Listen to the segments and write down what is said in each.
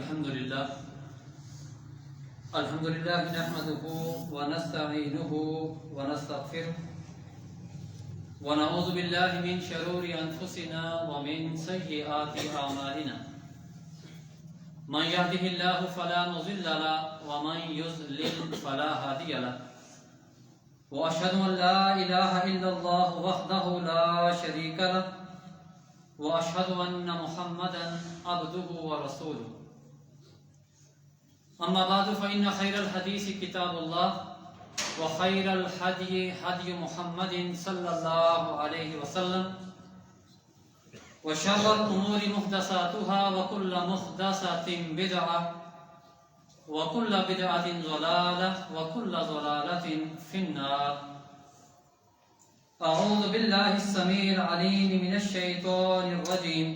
الحمد لله نحمده ونستعينه ونستغفره ونعوذ بالله من شرور أنفسنا ومن سيئات أعمالنا من يهده الله فلا مضل له ومن يضلل فلا هادي له وأشهد أن لا إله إلا الله وحده لا شريك له وأشهد أن محمدا عبده ورسوله أما بعد فإن خير الحديث كتاب الله وخير الهدي هدي محمد صلى الله عليه وسلم وشر الأمور محدثاتها وكل محدثة بدعة وكل بدعة ضلالة وكل ضلالة في النار. أعوذ بالله السميع العليم من الشيطان الرجيم.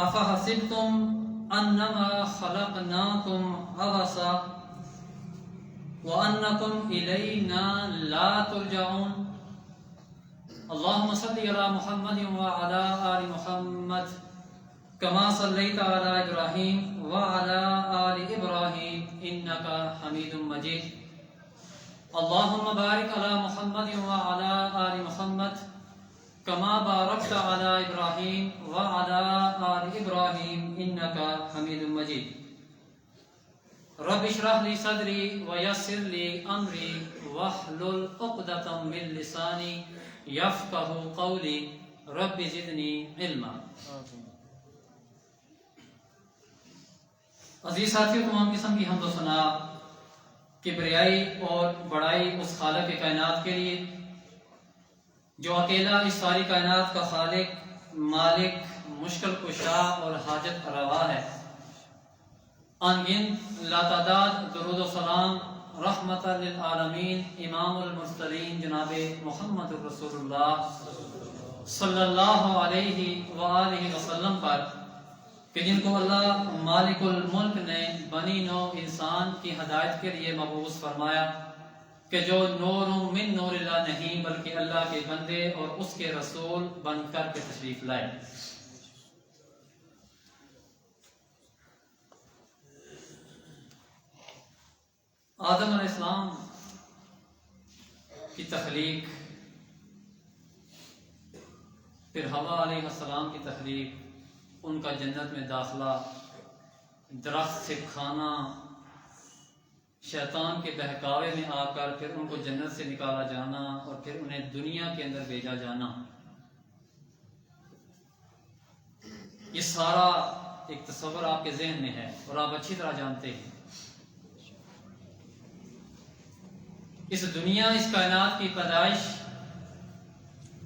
أفحسبتم أنما خلقناكم عبثا وأنكم إلينا لا ترجعون. اللهم صل على محمد وعلى آل محمد كما صليت على إبراهيم وعلى آل إبراهيم إنك حميد مجيد. اللهم بارك على محمد وعلى آل محمد كما باركت على إبراهيم وعلى آل إبراهيم إنك حميد مجيد. رب اشرح لي صدري ويسر لي أمري واحلل عقدة من لساني يفقه قولي رب زدني علما. عزیز ساتھیو، تمام قسم کی حمد و ثنا کبریائی اور بڑائی اس خالق کائنات کے لیے جو اکیلا اس ساری کائنات کا خالق، مالک، مشکل کشا اور حاجت روا ہے. انگنت لاتعداد درود و سلام رحمت للعالمین امام المرسلین جناب محمد رسول اللہ صلی اللہ علیہ وآلہ وسلم پر، کہ جن کو اللہ مالک الملک نے بنی نوع انسان کی ہدایت کے لیے مبعوث فرمایا، کہ جو نور من نور اللہ نہیں بلکہ اللہ کے بندے اور اس کے رسول بن کر کے تشریف لائے. آدم علیہ السلام کی تخلیق، پھر حوا علیہ السلام کی تخلیق، ان کا جنت میں داخلہ، درخت سے کھانا، شیطان کے بہکاوے میں آ کر پھر ان کو جنت سے نکالا جانا اور پھر انہیں دنیا کے اندر بھیجا جانا، یہ سارا ایک تصور آپ کے ذہن میں ہے اور آپ اچھی طرح جانتے ہیں. اس دنیا، اس کائنات کی پیدائش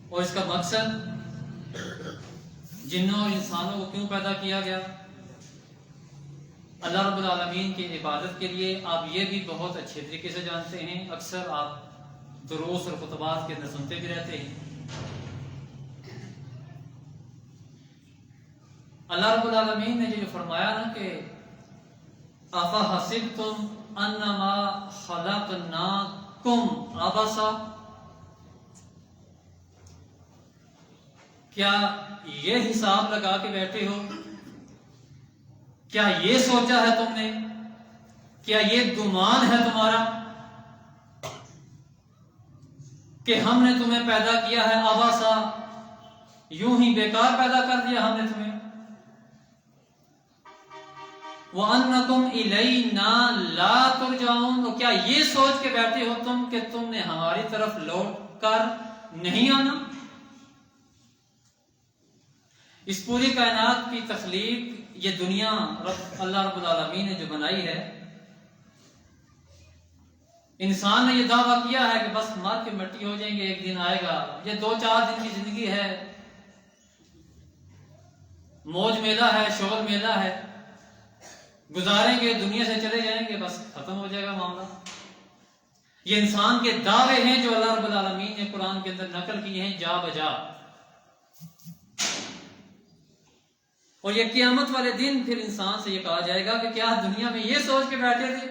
اور اس کا مقصد، جنوں اور انسانوں کو کیوں پیدا کیا گیا؟ اللہ رب العالمین کی عبادت کے لیے. آپ یہ بھی بہت اچھے طریقے سے جانتے ہیں، اکثر آپ دروس اور خطبات کے اندر سنتے بھی رہتے ہیں. اللہ رب العالمین نے جو فرمایا نا کہ افحسبتم انما خلقناکم عبثا، کیا یہ حساب لگا کے بیٹھے ہو؟ کیا یہ سوچا ہے تم نے؟ کیا یہ گمان ہے تمہارا کہ ہم نے تمہیں پیدا کیا ہے عبثا، یوں ہی بیکار پیدا کر دیا ہم نے تمہیں؟ وَأَنَّكُمْ إِلَيْنَا لَا تُرْجَعُونَ، اور کیا یہ سوچ کے بیٹھے ہو تم کہ تم نے ہماری طرف لوٹ کر نہیں آنا؟ اس پوری کائنات کی تخلیق، یہ دنیا اللہ رب العالمین نے جو بنائی ہے، انسان نے یہ دعویٰ کیا ہے کہ بس مر کے مٹی ہو جائیں گے، ایک دن آئے گا، یہ 2-4 دن کی زندگی ہے، موج میلہ ہے، شغل میلہ ہے، گزاریں گے، دنیا سے چلے جائیں گے، بس ختم ہو جائے گا معاملہ. یہ انسان کے دعوے ہیں جو اللہ رب العالمین نے قرآن کے اندر نقل کیے ہیں جا بجا. اور یہ قیامت والے دن پھر انسان سے یہ کہا جائے گا کہ کیا دنیا میں یہ سوچ کے بیٹھے تھے؟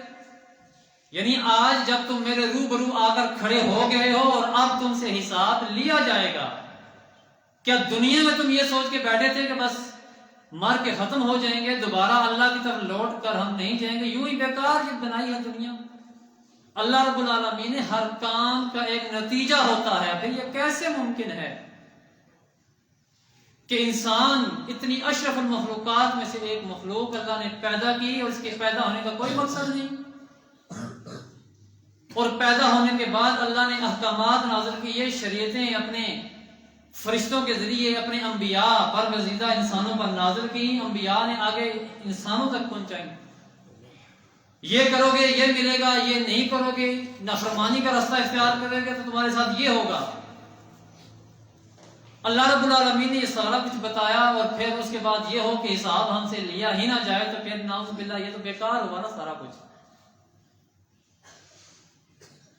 یعنی آج جب تم میرے روبرو آ کر کھڑے ہو گئے ہو اور اب تم سے حساب لیا جائے گا، کیا دنیا میں تم یہ سوچ کے بیٹھے تھے کہ بس مر کے ختم ہو جائیں گے، دوبارہ اللہ کی طرف لوٹ کر ہم نہیں جائیں گے؟ یوں ہی بیکار یہ بنائی ہے دنیا۔ اللہ رب العالمین نے ہر کام کا ایک نتیجہ ہوتا ہے۔ پھر یہ کیسے ممکن ہے کہ انسان اتنی اشرف المخلوقات میں سے ایک مخلوق اللہ نے پیدا کی اور اس کے پیدا ہونے کا کوئی مقصد نہیں، اور پیدا ہونے کے بعد اللہ نے احکامات نازل کیے، شریعتیں اپنے فرشتوں کے ذریعے اپنے انبیاء پر برگزیدہ انسانوں پر نازل کی، انبیاء نے آگے انسانوں تک پہنچائیں۔ یہ کرو گے یہ ملے گا، یہ نہیں کرو گے، نافرمانی کا راستہ اختیار کرو گے تو تمہارے ساتھ یہ ہوگا۔ اللہ رب العالمین نے یہ سارا کچھ بتایا، اور پھر اس کے بعد یہ ہو کہ حساب ہم سے لیا ہی نہ جائے تو پھر نعوذ باللہ یہ تو بیکار ہوا نا سارا کچھ۔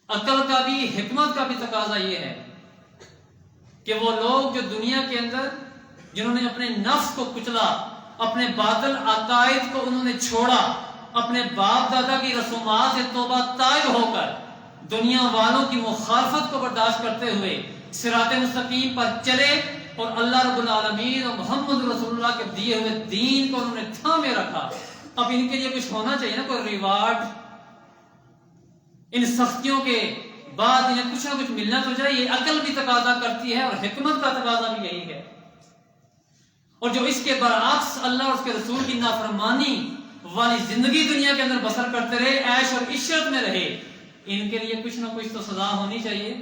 عقل کا بھی حکمت کا بھی تقاضا یہ ہے کہ وہ لوگ جو دنیا کے اندر جنہوں نے اپنے نفس کو کچلا، اپنے باطل عقائد کو انہوں نے چھوڑا، اپنے باپ دادا کی رسومات سے توبہ طائب ہو کر دنیا والوں کی مخالفت کو برداشت کرتے ہوئے صراط مستقیم پر چلے، اور اللہ رب العالمین اور محمد رسول اللہ کے دیے ہوئے دین کو انہوں نے تھامے رکھا۔ اب ان کے لیے کچھ ہونا چاہیے نا، کوئی ریوارڈ۔ ان سختیوں کے بعد انہیں کچھ نہ کچھ ملنا تو چاہیے۔ عقل بھی تقاضا کرتی ہے اور حکمت کا تقاضا بھی یہی ہے۔ اور جو اس کے برعکس اللہ اور اس کے رسول کی نافرمانی والی زندگی دنیا کے اندر بسر کرتے رہے، عیش اور عشرت میں رہے، ان کے لیے کچھ نہ کچھ تو سزا ہونی چاہیے۔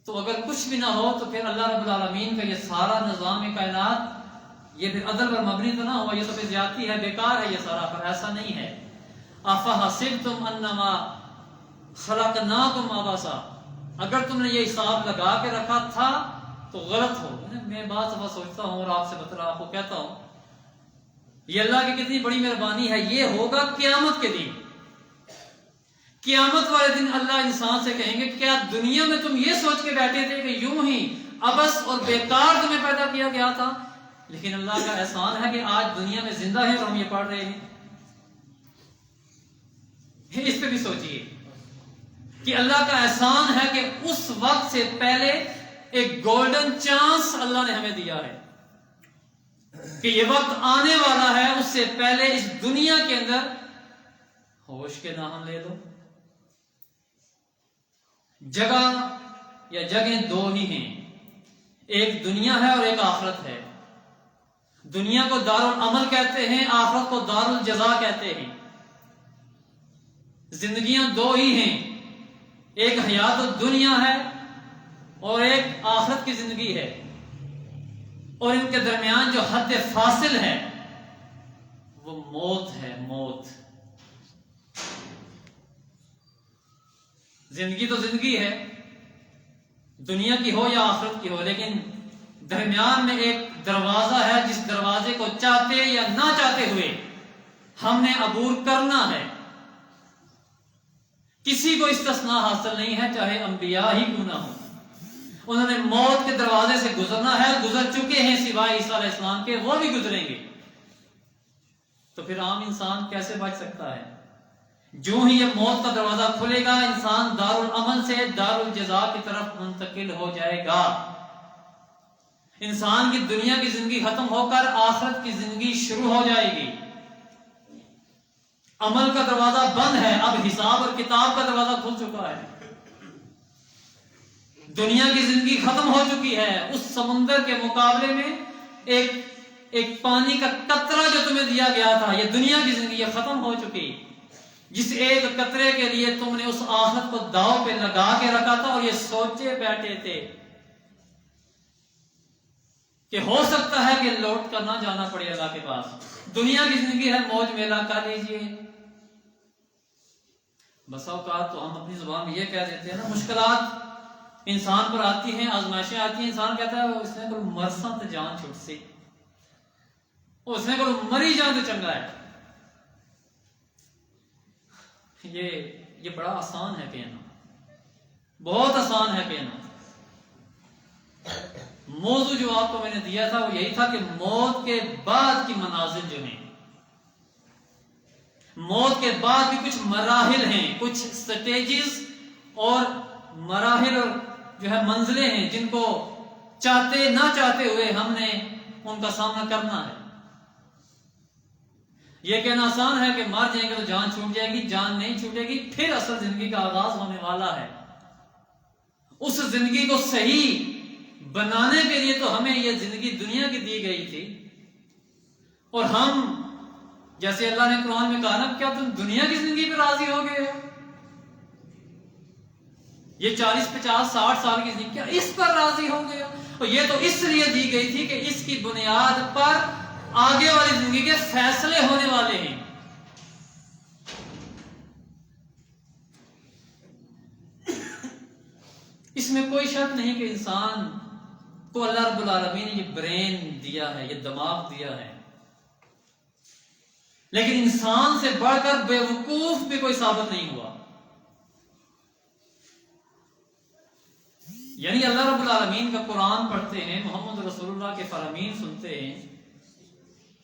تو اگر کچھ بھی نہ ہو تو پھر اللہ رب العالمین کا یہ سارا نظام کائنات یہ پھر عدل پر مبنی تو نہ ہوا، یہ تو پھر زیادتی ہے، بیکار ہے یہ سارا۔ پر ایسا نہیں ہے۔ افحسبتم انما خلقناکم عبثا، اگر تم نے یہ حساب لگا کے رکھا تھا تو غلط ہو۔ میں بعض دفعہ سوچتا ہوں اور آپ سے آپ کو کہتا ہوں، یہ اللہ کی کتنی بڑی مہربانی ہے۔ یہ ہوگا قیامت کے دن۔ قیامت والے دن اللہ انسان سے کہیں گے کیا دنیا میں تم یہ سوچ کے بیٹھے تھے کہ یوں ہی عبث اور بیکار تمہیں پیدا کیا گیا تھا؟ لیکن اللہ کا احسان ہے کہ آج دنیا میں زندہ ہیں اور ہم یہ پڑھ رہے ہیں۔ اس پہ بھی سوچئے کہ اللہ کا احسان ہے کہ اس وقت سے پہلے ایک گولڈن چانس اللہ نے ہمیں دیا ہے کہ یہ وقت آنے والا ہے، اس سے پہلے اس دنیا کے اندر ہوش کے نام لے لو۔ جگہ یا جگہیں دو ہی ہیں، ایک دنیا ہے اور ایک آخرت ہے۔ دنیا کو دارالعمل کہتے ہیں، آخرت کو دارالجزا کہتے ہیں۔ زندگیاں دو ہی ہیں، ایک حیات الدنیا ہے اور ایک آخرت کی زندگی ہے، اور ان کے درمیان جو حد فاصل ہے وہ موت ہے۔ موت، زندگی تو زندگی ہے، دنیا کی ہو یا آخرت کی ہو، لیکن درمیان میں ایک دروازہ ہے جس دروازے کو چاہتے یا نہ چاہتے ہوئے ہم نے عبور کرنا ہے۔ کسی کو استثناء حاصل نہیں ہے، چاہے انبیاء ہی کیوں نہ ہو، انہوں نے موت کے دروازے سے گزرنا ہے، گزر چکے ہیں، سوائے عیسیٰ علیہ السلام کے، وہ بھی گزریں گے۔ تو پھر عام انسان کیسے بچ سکتا ہے؟ جو ہی یہ موت کا دروازہ کھلے گا، انسان دارالعمل سے دارالجزا کی طرف منتقل ہو جائے گا۔ انسان کی دنیا کی زندگی ختم ہو کر آخرت کی زندگی شروع ہو جائے گی۔ عمل کا دروازہ بند ہے، اب حساب اور کتاب کا دروازہ کھل چکا ہے۔ دنیا کی زندگی ختم ہو چکی ہے، اس سمندر کے مقابلے میں ایک پانی کا قطرہ جو تمہیں دیا گیا تھا، یہ دنیا کی زندگی یہ ختم ہو چکی، جس ایک قطرے کے لیے تم نے اس آخرت کو داؤ پہ لگا کے رکھا تھا اور یہ سوچے بیٹھے تھے کہ ہو سکتا ہے کہ لوٹ کر نہ جانا پڑے اللہ کے پاس۔ دنیا کی زندگی ہے، موج میلہ کر لیجئے۔ بسا اوقات تو ہم اپنی زبان میں یہ کہہ دیتے ہیں نا، مشکلات انسان پر آتی ہیں، آزمائشیں آتی ہیں، انسان کہتا ہے اس نے کو مرساں تو جان چھٹ سی، اس نے کو مری جان تو چنگا ہے۔ یہ بڑا آسان ہے کہنا، بہت آسان ہے کہنا۔ موضوع جو آپ کو میں نے دیا تھا وہ یہی تھا کہ موت کے بعد کی منازل جو ہیں، موت کے بعد بھی کچھ مراحل ہیں، کچھ سٹیجز اور مراحل اور جو ہے منزلیں ہیں جن کو چاہتے نہ چاہتے ہوئے ہم نے ان کا سامنا کرنا ہے۔ یہ کہنا آسان ہے کہ مر جائیں گے تو جان چھوٹ جائے گی، جان نہیں چھوٹے گی، پھر اصل زندگی کا آغاز ہونے والا ہے۔ اس زندگی کو صحیح بنانے کے لیے تو ہمیں یہ زندگی دنیا کی دی گئی تھی، اور ہم جیسے اللہ نے قرآن میں کہا نا، کیا تم دنیا کی زندگی پہ راضی ہو گئے ہو؟ یہ 40 50 60 سال کی زندگی، کیا اس پر راضی ہو گئے ہو؟ اور یہ تو اس لیے دی گئی تھی کہ اس کی بنیاد پر آگے والی زندگی کے فیصلے ہونے والے ہیں۔ اس میں کوئی شک نہیں کہ انسان کو اللہ رب العالمین نے یہ برین دیا ہے، یہ دماغ دیا ہے، لیکن انسان سے بڑھ کر بے وقوف بھی کوئی ثابت نہیں ہوا۔ یعنی اللہ رب العالمین کا قرآن پڑھتے ہیں، محمد رسول اللہ کے فرامین سنتے ہیں،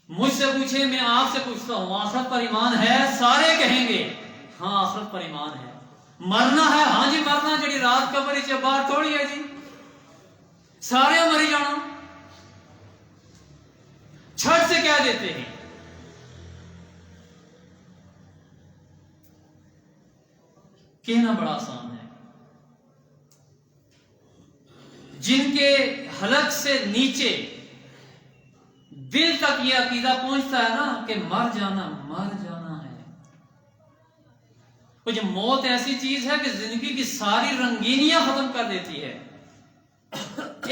مجھ سے پوچھے، میں آپ سے پوچھتا ہوں، آخرت پر ایمان ہے؟ سارے کہیں گے ہاں آخرت پر ایمان ہے۔ مرنا ہے؟ ہاں جی مرنا، جڑی رات قبر چ باہر تھوڑی ہے جی، سارے مری جانا، چھٹ سے کہہ دیتے ہیں۔ کہنا بڑا آسان ہے۔ جن کے حلق سے نیچے دل تک یہ عقیدہ پہنچتا ہے نا کہ مر جانا ہے، وہ جو موت ایسی چیز ہے کہ زندگی کی ساری رنگینیاں ختم کر دیتی ہے،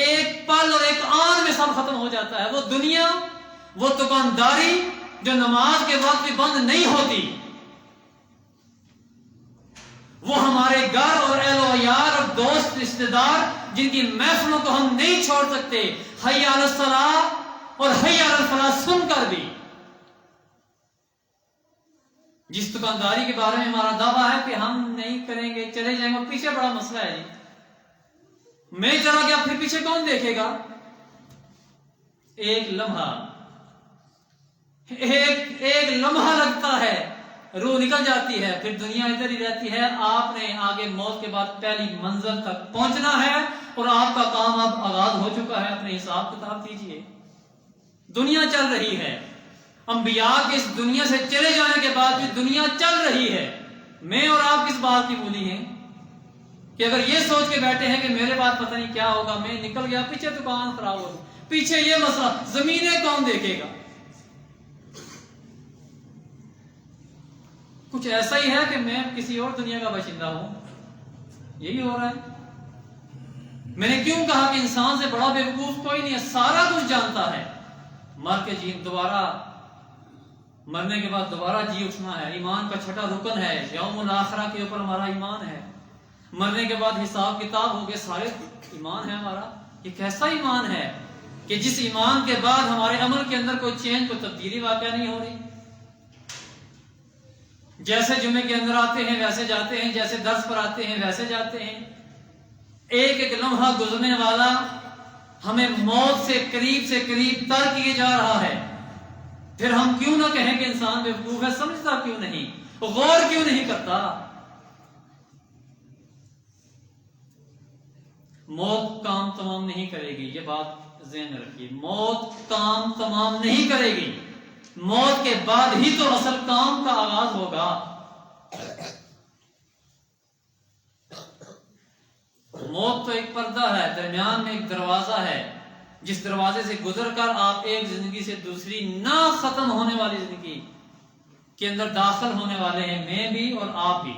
ایک پل اور ایک آن میں سب ختم ہو جاتا ہے۔ وہ دنیا، وہ دکانداری جو نماز کے وقت بھی بند نہیں ہوتی، وہ ہمارے گھر اور اہل و عیال اور دوست رشتہ دار جن کی محفلوں کو ہم نہیں چھوڑ سکتے، حی علی الصلاۃ اور حی علی الفلاح سن کر بھی، جس دکانداری کے بارے میں ہمارا دعویٰ ہے کہ ہم نہیں کریں گے، چلے جائیں گے، پیچھے بڑا مسئلہ ہے جی، میں چلا گیا پھر پیچھے کون دیکھے گا؟ ایک لمحہ لگتا ہے، روح نکل جاتی ہے، پھر دنیا ادھر ہی رہتی ہے۔ آپ نے آگے موت کے بعد پہلی منزل تک پہنچنا ہے، اور آپ کا کام اب آغاز ہو چکا ہے۔ اپنے حساب کتاب کیجئے، دنیا چل رہی ہے، انبیاء کے اس دنیا سے چلے جانے کے بعد بھی دنیا چل رہی ہے۔ میں اور آپ کس بات کی بولی ہیں کہ اگر یہ سوچ کے بیٹھے ہیں کہ میرے بعد پتہ نہیں کیا ہوگا، میں نکل گیا، پیچھے دکان خراب ہوگی، پیچھے یہ مسئلہ، زمینیں کون دیکھے گا؟ کچھ ایسا ہی ہے کہ میں کسی اور دنیا کا باشندہ ہوں، یہی ہو رہا ہے۔ میں نے کیوں کہا کہ انسان سے بڑا بیوقوف کوئی نہیں ہے، سارا کچھ جانتا ہے۔ مر کے جی دوبارہ، مرنے کے بعد دوبارہ جی اٹھنا ہے، ایمان کا چھٹا رکن ہے، یوم الاخرہ کے اوپر ہمارا ایمان ہے، مرنے کے بعد حساب کتاب ہو گئے، سارے ایمان ہے ہمارا۔ یہ کیسا ایمان ہے کہ جس ایمان کے بعد ہمارے عمل کے اندر کوئی چینج، کوئی تبدیلی واقع نہیں ہو رہی؟ جیسے جمعے کے اندر آتے ہیں ویسے جاتے ہیں، جیسے درس پر آتے ہیں ویسے جاتے ہیں، ایک ایک لمحہ گزرنے والا ہمیں موت سے قریب تر کیے جا رہا ہے۔ پھر ہم کیوں نہ کہیں کہ انسان بیوقوف ہے؟ سمجھتا کیوں نہیں، غور کیوں نہیں کرتا؟ موت کام تمام نہیں کرے گی، یہ بات ذہن میں رکھیے، موت کام تمام نہیں کرے گی، موت کے بعد ہی تو اصل کام کا آغاز ہوگا۔ موت تو ایک پردہ ہے، درمیان میں ایک دروازہ ہے، جس دروازے سے گزر کر آپ ایک زندگی سے دوسری نہ ختم ہونے والی زندگی کے اندر داخل ہونے والے ہیں، میں بھی اور آپ بھی۔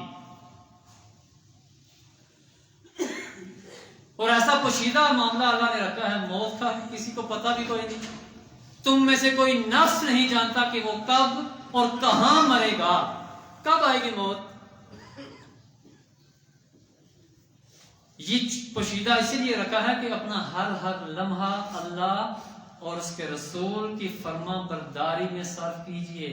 اور ایسا پوشیدہ معاملہ اللہ نے رکھا ہے موت کا، کسی کو پتہ بھی کوئی نہیں۔ تم میں سے کوئی نفس نہیں جانتا کہ وہ کب اور کہاں مرے گا، کب آئے گی موت۔ یہ پوشیدہ اسی لیے رکھا ہے کہ اپنا ہر لمحہ اللہ اور اس کے رسول کی فرما برداری میں صرف کیجئے۔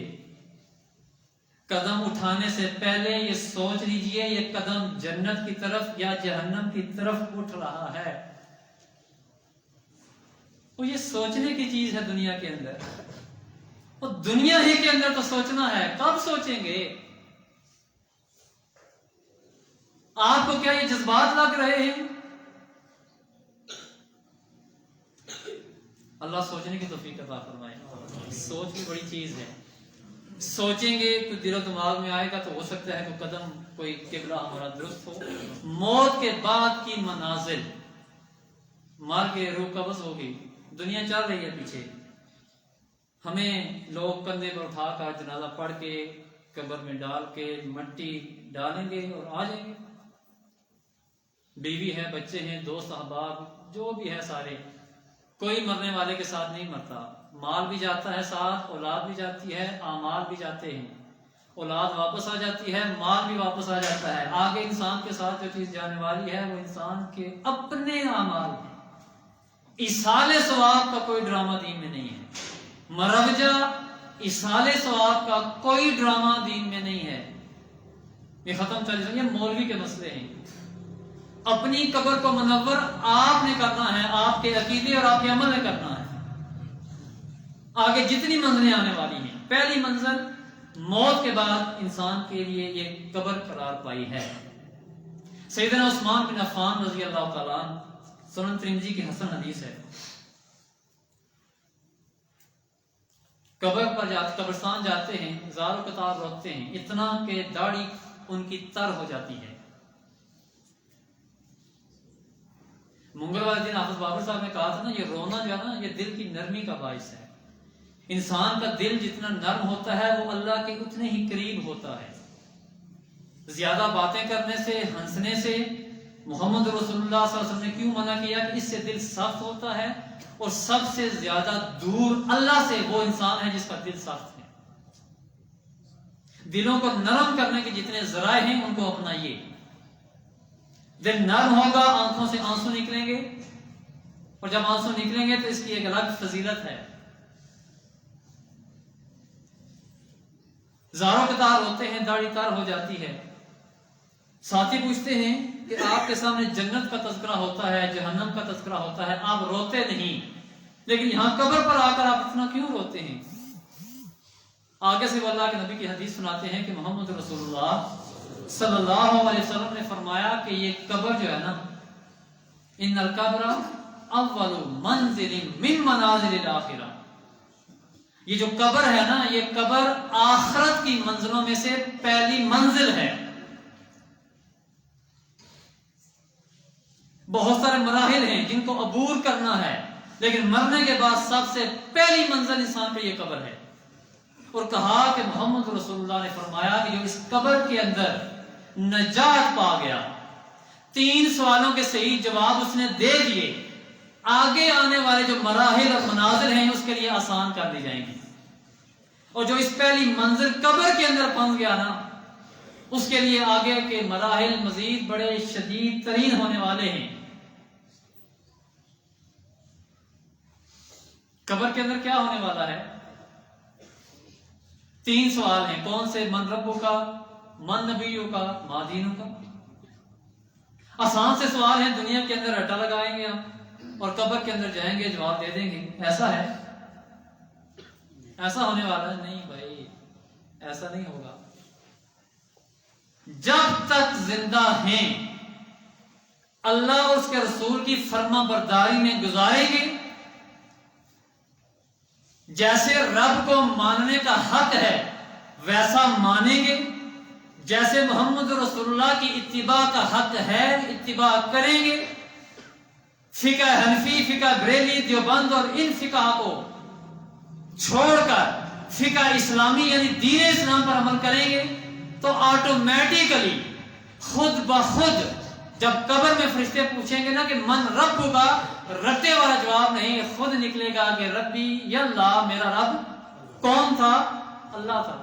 قدم اٹھانے سے پہلے یہ سوچ لیجئے یہ قدم جنت کی طرف یا جہنم کی طرف اٹھ رہا ہے۔ وہ یہ سوچنے کی چیز ہے دنیا کے اندر، وہ دنیا ہی کے اندر تو سوچنا ہے، کب سوچیں گے؟ آپ کو کیا یہ جذبات لگ رہے ہیں اللہ سوچنے کی توفیق عطا فرمائے. سوچ بھی بڑی چیز ہے. سوچیں گے تو دل و دماغ میں آئے گا تو ہو سکتا ہے کہ قدم کوئی قبلہ ہمارا درست ہو. موت کے بعد کی منازل، مار کے روح قبض ہوگی، دنیا چل رہی ہے پیچھے، ہمیں لوگ کندھے پر اٹھا کر جنازہ پڑھ کے قبر میں ڈال کے مٹی ڈالیں گے اور آ جائیں گے. بیوی ہے، بچے ہیں، دوست احباب جو بھی ہے سارے، کوئی مرنے والے کے ساتھ نہیں مرتا. مال بھی جاتا ہے ساتھ، اولاد بھی جاتی ہے، اعمال بھی جاتے ہیں. اولاد واپس آ جاتی ہے، مال بھی واپس آ جاتا ہے. آگے انسان کے ساتھ جو چیز جانے والی ہے وہ انسان کے اپنے اعمال ہیں. ایصال ثواب کا کوئی ڈرامہ دین میں نہیں ہے. مروجہ ایصال ثواب کا کوئی ڈرامہ دین میں نہیں ہے. یہ ختم چل رہی ہے، مولوی کے مسئلے ہیں. اپنی قبر کو منور آپ نے کرنا ہے، آپ کے عقیدے اور آپ کے عمل نے کرنا ہے. آگے جتنی منزلیں آنے والی ہیں، پہلی منزل موت کے بعد انسان کے لیے یہ قبر قرار پائی ہے. سیدنا عثمان بن عفان رضی اللہ تعالیٰ عنہ، سنن ترمذی کی حسن حدیث ہے، قبر پر قبرستان جاتے ہیں، زار و قطار روتے ہیں، اتنا کہ داڑھی ان کی تر ہو جاتی ہے. منگل والے دن حافظ بابر صاحب نے کہا تھا نا، یہ رونا جو ہے نا یہ دل کی نرمی کا باعث ہے. انسان کا دل جتنا نرم ہوتا ہے وہ اللہ کے اتنے ہی قریب ہوتا ہے. زیادہ باتیں کرنے سے، ہنسنے سے محمد رسول اللہ صلی اللہ علیہ وسلم نے کیوں منع کیا کہ اس سے دل سخت ہوتا ہے، اور سب سے زیادہ دور اللہ سے وہ انسان ہے جس کا دل سخت ہے. دلوں کو نرم کرنے کے جتنے ذرائع ہیں ان کو اپنائیے. دل نرم ہوگا، آنکھوں سے آنسو نکلیں گے، اور جب آنسو نکلیں گے تو اس کی ایک الگ فضیلت ہے. زاروں قطار ہوتے ہیں، داڑھی تار ہو جاتی ہے. ساتھی پوچھتے ہیں کہ آپ کے سامنے جنت کا تذکرہ ہوتا ہے، جہنم کا تذکرہ ہوتا ہے، آپ روتے نہیں، لیکن یہاں قبر پر آ کر آپ اتنا کیوں روتے ہیں؟ آگے سے وہ اللہ کے نبی کی حدیث سناتے ہیں کہ محمد رسول اللہ صلی اللہ علیہ وسلم نے فرمایا کہ یہ قبر جو ہے نا، ان القبر اول منزل من منازل الاخرہ، یہ جو قبر ہے نا، یہ قبر آخرت کی منزلوں میں سے پہلی منزل ہے. بہت سارے مراحل ہیں جن کو عبور کرنا ہے، لیکن مرنے کے بعد سب سے پہلی منزل انسان پہ یہ قبر ہے. اور کہا کہ محمد رسول اللہ نے فرمایا کہ جو اس قبر کے اندر نجات پا گیا، 3 سوالوں کے صحیح جواب اس نے دے دیے، آگے آنے والے جو مراحل اور مناظر ہیں اس کے لیے آسان کر دی جائیں گی. اور جو اس پہلی منزل قبر کے اندر پھنس گیا نا، اس کے لیے آگے کے مراحل مزید بڑے شدید ترین ہونے والے ہیں. قبر کے اندر کیا ہونے والا ہے؟ 3 سوال ہیں. کون سے؟ من ربوں کا، من نبیوں کا، ما دینوں کا. آسان سے سوال ہیں، دنیا کے اندر رٹا لگائیں گے ہم اور قبر کے اندر جائیں گے جواب دے دیں گے. ایسا ہے؟ ایسا ہونے والا ہے؟ نہیں بھائی، ایسا نہیں ہوگا. جب تک زندہ ہیں اللہ اور اس کے رسول کی فرما برداری میں گزاریں گے، جیسے رب کو ماننے کا حق ہے ویسا مانیں گے، جیسے محمد رسول اللہ کی اتباع کا حق ہے اتباع کریں گے. فقہ حنفی، فقہ بریلی، دیوبند اور ان فقہ کو چھوڑ کر فقہ اسلامی یعنی دین اسلام پر عمل کریں گے تو آٹومیٹیکلی خود بخود جب قبر میں فرشتے پوچھیں گے نا کہ من رب کا، رٹے والا جواب نہیں، خود نکلے گا کہ ربی یا اللہ، میرا رب کون تھا؟ اللہ تھا.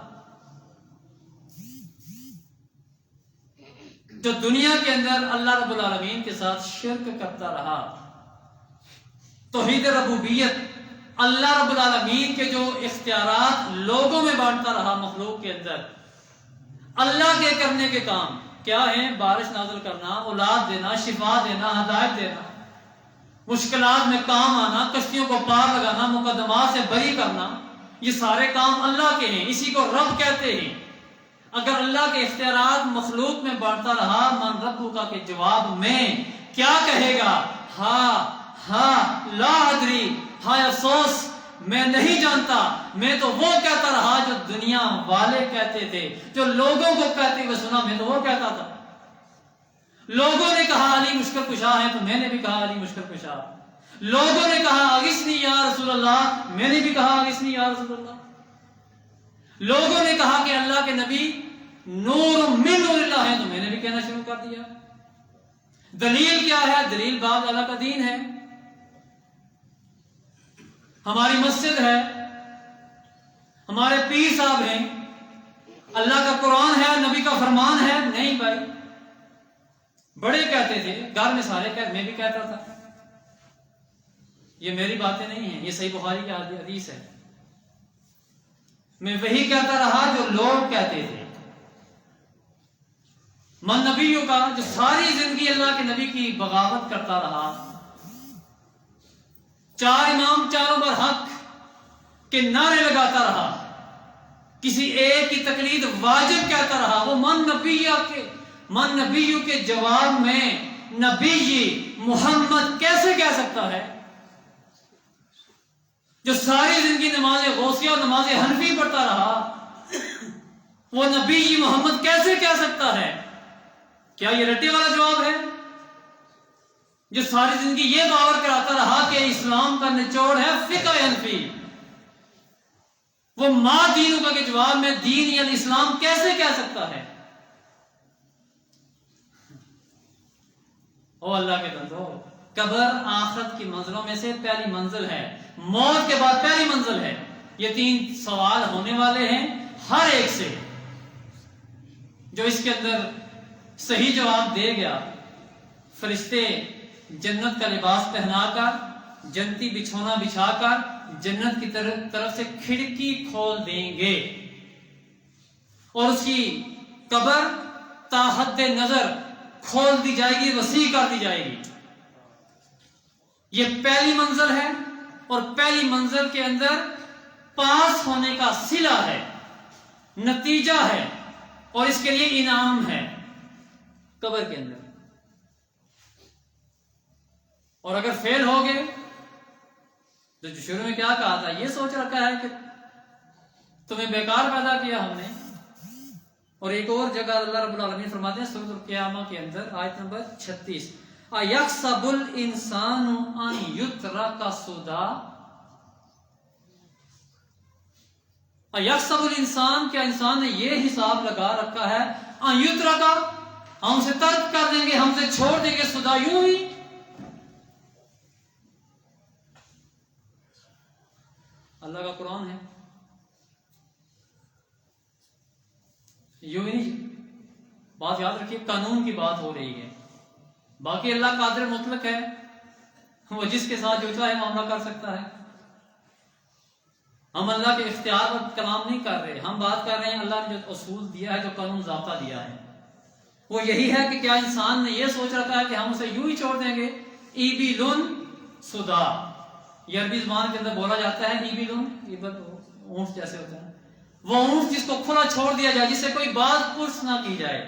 جو دنیا کے اندر اللہ رب العالمین کے ساتھ شرک کرتا رہا، توحید ربوبیت، اللہ رب العالمین کے جو اختیارات لوگوں میں بانٹتا رہا مخلوق کے اندر، اللہ کے کرنے کے کام کیا ہیں؟ بارش نازل کرنا، اولاد دینا، شفا دینا، ہدایت دینا، مشکلات میں کام آنا، کشتیوں کو پار لگانا، مقدمات سے بری کرنا، یہ سارے کام اللہ کے ہیں. اسی کو رب کہتے ہیں. اگر اللہ کے اختیارات مخلوق میں بانٹتا رہا من ربو کا کے جواب میں کیا کہے گا؟ ہاں لا ادری ہائے افسوس میں نہیں جانتا، میں تو وہ کہتا رہا جو دنیا والے کہتے تھے، جو لوگوں کو کہتے ہوئے سنا میں تو وہ کہتا تھا۔ لوگوں نے کہا علی مشکل کشا ہے تو میں نے بھی کہا علی مشکل کشا۔ لوگوں نے کہا اغثنی یا رسول اللہ، میں نے بھی کہا اغثنی یا رسول اللہ۔ لوگوں نے کہا کہ اللہ کے نبی نور من نور اللہ ہے تو میں نے بھی کہنا شروع کر دیا۔ دلیل کیا ہے؟ دلیل باب اللہ کا دین ہے، ہماری مسجد ہے، ہمارے پیر صاحب ہیں، اللہ کا قرآن ہے، نبی کا فرمان ہے۔ نہیں بھائی، بڑے کہتے تھے، گھر میں سارے کہتے، میں بھی کہتا تھا۔ یہ میری باتیں نہیں ہیں، یہ صحیح بخاری کی حدیث ہے۔ میں وہی کہتا رہا جو لوگ کہتے تھے۔ من نبیوں کا، جو ساری زندگی اللہ کے نبی کی بغاوت کرتا رہا، چار امام چاروں پر حق کے نعرے لگاتا رہا، کسی ایک کی تقلید واجب کہتا رہا، وہ من نبیوں کے جواب میں نبی محمد کیسے کہہ سکتا ہے؟ جو ساری زندگی نماز غوثیہ اور نماز حنفی پڑھتا رہا، وہ نبی محمد کیسے کہہ سکتا ہے؟ کیا یہ رٹے والا جواب ہے؟ جو ساری زندگی یہ باور کراتا رہا کہ اسلام کا نچوڑ ہے فقہ حنفی، وہ ماں دینوں کا کے جواب میں دین یا اسلام کیسے کہہ سکتا ہے؟ او اللہ کے بندو، قبر آخرت کی منزلوں میں سے پہلی منزل ہے، موت کے بعد پہلی منزل ہے۔ یہ 3 سوال ہونے والے ہیں ہر ایک سے، جو اس کے اندر صحیح جواب دے گیا، فرشتے جنت کا لباس پہنا کر، جنتی بچھونا بچھا کر جنت کی طرف سے کھڑکی کھول دیں گے، اور اس کی قبر تا حد نظر کھول دی جائے گی، وسیع کر دی جائے گی۔ یہ پہلی منزل ہے، اور پہلی منزل کے اندر پاس ہونے کا صلہ ہے، نتیجہ ہے، اور اس کے لیے انعام ہے قبر کے اندر۔ اور اگر فیل ہو گئے تو جو شروع میں کیا کہا تھا، یہ سوچ رکھا ہے کہ تمہیں بیکار پیدا کیا ہم نے۔ اور ایک اور جگہ اللہ رب العالمین فرماتے ہیں سورۃ القیامہ کے اندر آیت نمبر 36، اَيَحْسَبُ الْإِنسَانُ أَن يُتْرَكَ سُدًى، اَيَحْسَبُ الْإِنسان، کیا انسان نے یہ حساب لگا رکھا ہے، أَن يُتْرَكَ، ہم سے ترک کر دیں گے، ہم سے چھوڑ دیں گے، سدا، یوں ہی؟ اللہ کا قرآن ہے، یوں ہی نہیں۔ بات یاد رکھیے، قانون کی بات ہو رہی ہے، باقی اللہ قادر مطلق ہے، وہ جس کے ساتھ جو چاہے معاملہ کر سکتا ہے۔ ہم اللہ کے اختیار پر کلام نہیں کر رہے، ہم بات کر رہے ہیں اللہ نے جو اصول دیا ہے، جو قانون ضابطہ دیا ہے، وہ یہی ہے کہ کیا انسان نے یہ سوچ رکھا ہے کہ ہم اسے یوں ہی چھوڑ دیں گے؟ ایبیلن سدا، یہ عربی زبان کے اندر بولا جاتا ہے، ایبیلن، اونٹ جیسے ہوتا ہے، وہ اونٹ جس کو کھلا چھوڑ دیا جائے، جس سے کوئی بات پرس نہ کی جائے۔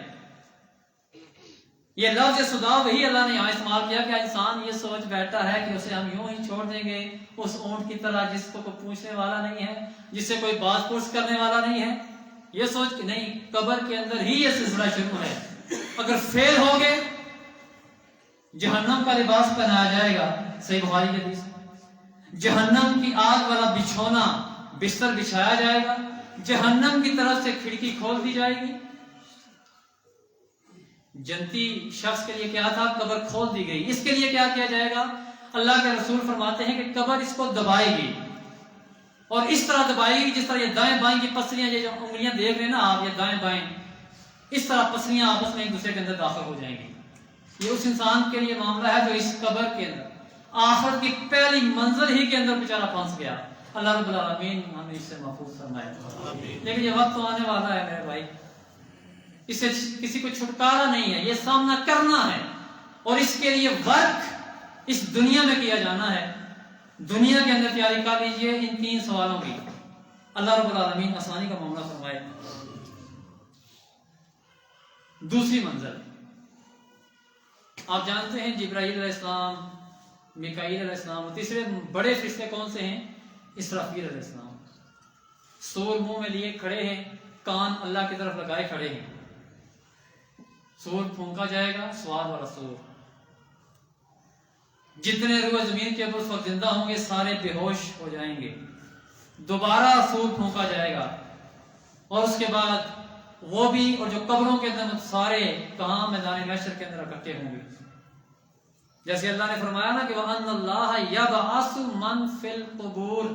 یہ لفظ سدا وہی اللہ نے یہاں استعمال کیا کہ انسان یہ سوچ بیٹھا ہے کہ اسے ہم یوں ہی چھوڑ دیں گے اس اونٹ کی طرح، جس کو کوئی پوچھنے والا نہیں ہے، جس سے کوئی بات پرس کرنے والا نہیں ہے۔ یہ سوچ کہ نہیں، قبر کے اندر ہی یہ سلسلہ شروع ہے۔ اگر فیل ہو گئے جہنم کا لباس پہنایا جائے گا، صحیح بخاری کی حدیث، جہنم کی آگ والا بچھونا بستر بچھایا جائے گا، جہنم کی طرف سے کھڑکی کھول دی جائے گی۔ جنتی شخص کے لیے کیا تھا؟ قبر کھول دی گئی۔ اس کے لیے کیا کیا جائے گا؟ اللہ کے رسول فرماتے ہیں کہ قبر اس کو دبائے گی، اور اس طرح دبائے گی جس طرح یہ دائیں بائیں کی پسلیاں، یہ جو انگلیاں دیکھ رہے ہیں نا آپ، یہ دائیں بائیں، اس طرح پسلیاں آپس میں ایک دوسرے کے اندر داخل ہو جائیں گی۔ یہ اس انسان کے لیے معاملہ ہے جو اس قبر کے اندر آخرت کی پہلی منزل ہی کے اندر بیچارہ پھنس گیا۔ اللہ رب العالمین ہمیں اس سے محفوظ فرمائے۔ لیکن یہ وقت تو آنے والا ہے میرے بھائی، اس سے کسی کو چھٹکارا نہیں ہے، یہ سامنا کرنا ہے، اور اس کے لیے ورک اس دنیا میں کیا جانا ہے۔ دنیا کے اندر تیاری کر لیجئے ان 3 سوالوں کی، اللہ رب العالمین آسانی کا معاملہ فرمائے۔ دوسری منزل، آپ جانتے ہیں جبرائیل علیہ السلام میکائیل علیہ السلام، تیسرے بڑے فرشتے کون سے ہیں؟ اسرافیل علیہ السلام، سور منہ میں لیے کھڑے ہیں، کان اللہ کی طرف لگائے کھڑے ہیں، سور پھونکا جائے گا، سواد والا سور، جتنے روح زمین کے اوپر اس وقت زندہ ہوں گے سارے بے ہوش ہو جائیں گے، دوبارہ سور پھونکا جائے گا، اور اس کے بعد وہ بھی اور جو قبروں کے اندر سارے کہاں میدان محشر کے اندر اکٹھے ہوں گے، جیسے اللہ نے فرمایا نا کہ وَأَنَّ اللَّهَ يَبْعَثُ مَن فِي الْقُبُورِ،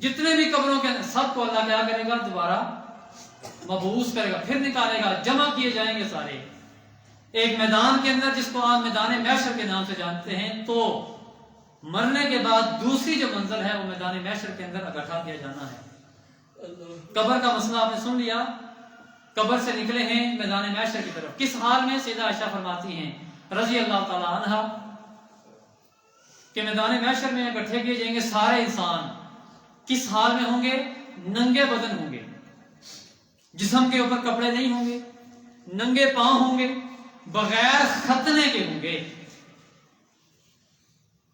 جتنے بھی قبروں کے اندر سب کو اللہ کیا کرے گا؟ دوبارہ مبعوث کرے گا، پھر نکالے گا، جمع کیے جائیں گے سارے ایک میدان کے اندر جس کو آپ میدان محشر کے نام سے جانتے ہیں۔ تو مرنے کے بعد دوسری جو منزل ہے وہ میدان محشر کے اندر اکٹھا کیا جانا ہے۔ قبر کا مسئلہ آپ نے سن لیا، قبر سے نکلے ہیں میدان محشر کی طرف، کس حال میں؟ سیدہ عائشہ فرماتی ہیں رضی اللہ تعالی عنہا کہ میدان محشر میں اکٹھے کیے جائیں گے سارے انسان، کس حال میں ہوں گے؟ ننگے بدن ہوں گے، جسم کے اوپر کپڑے نہیں ہوں گے، ننگے پاؤں ہوں گے، بغیر ختنے کے ہوں گے،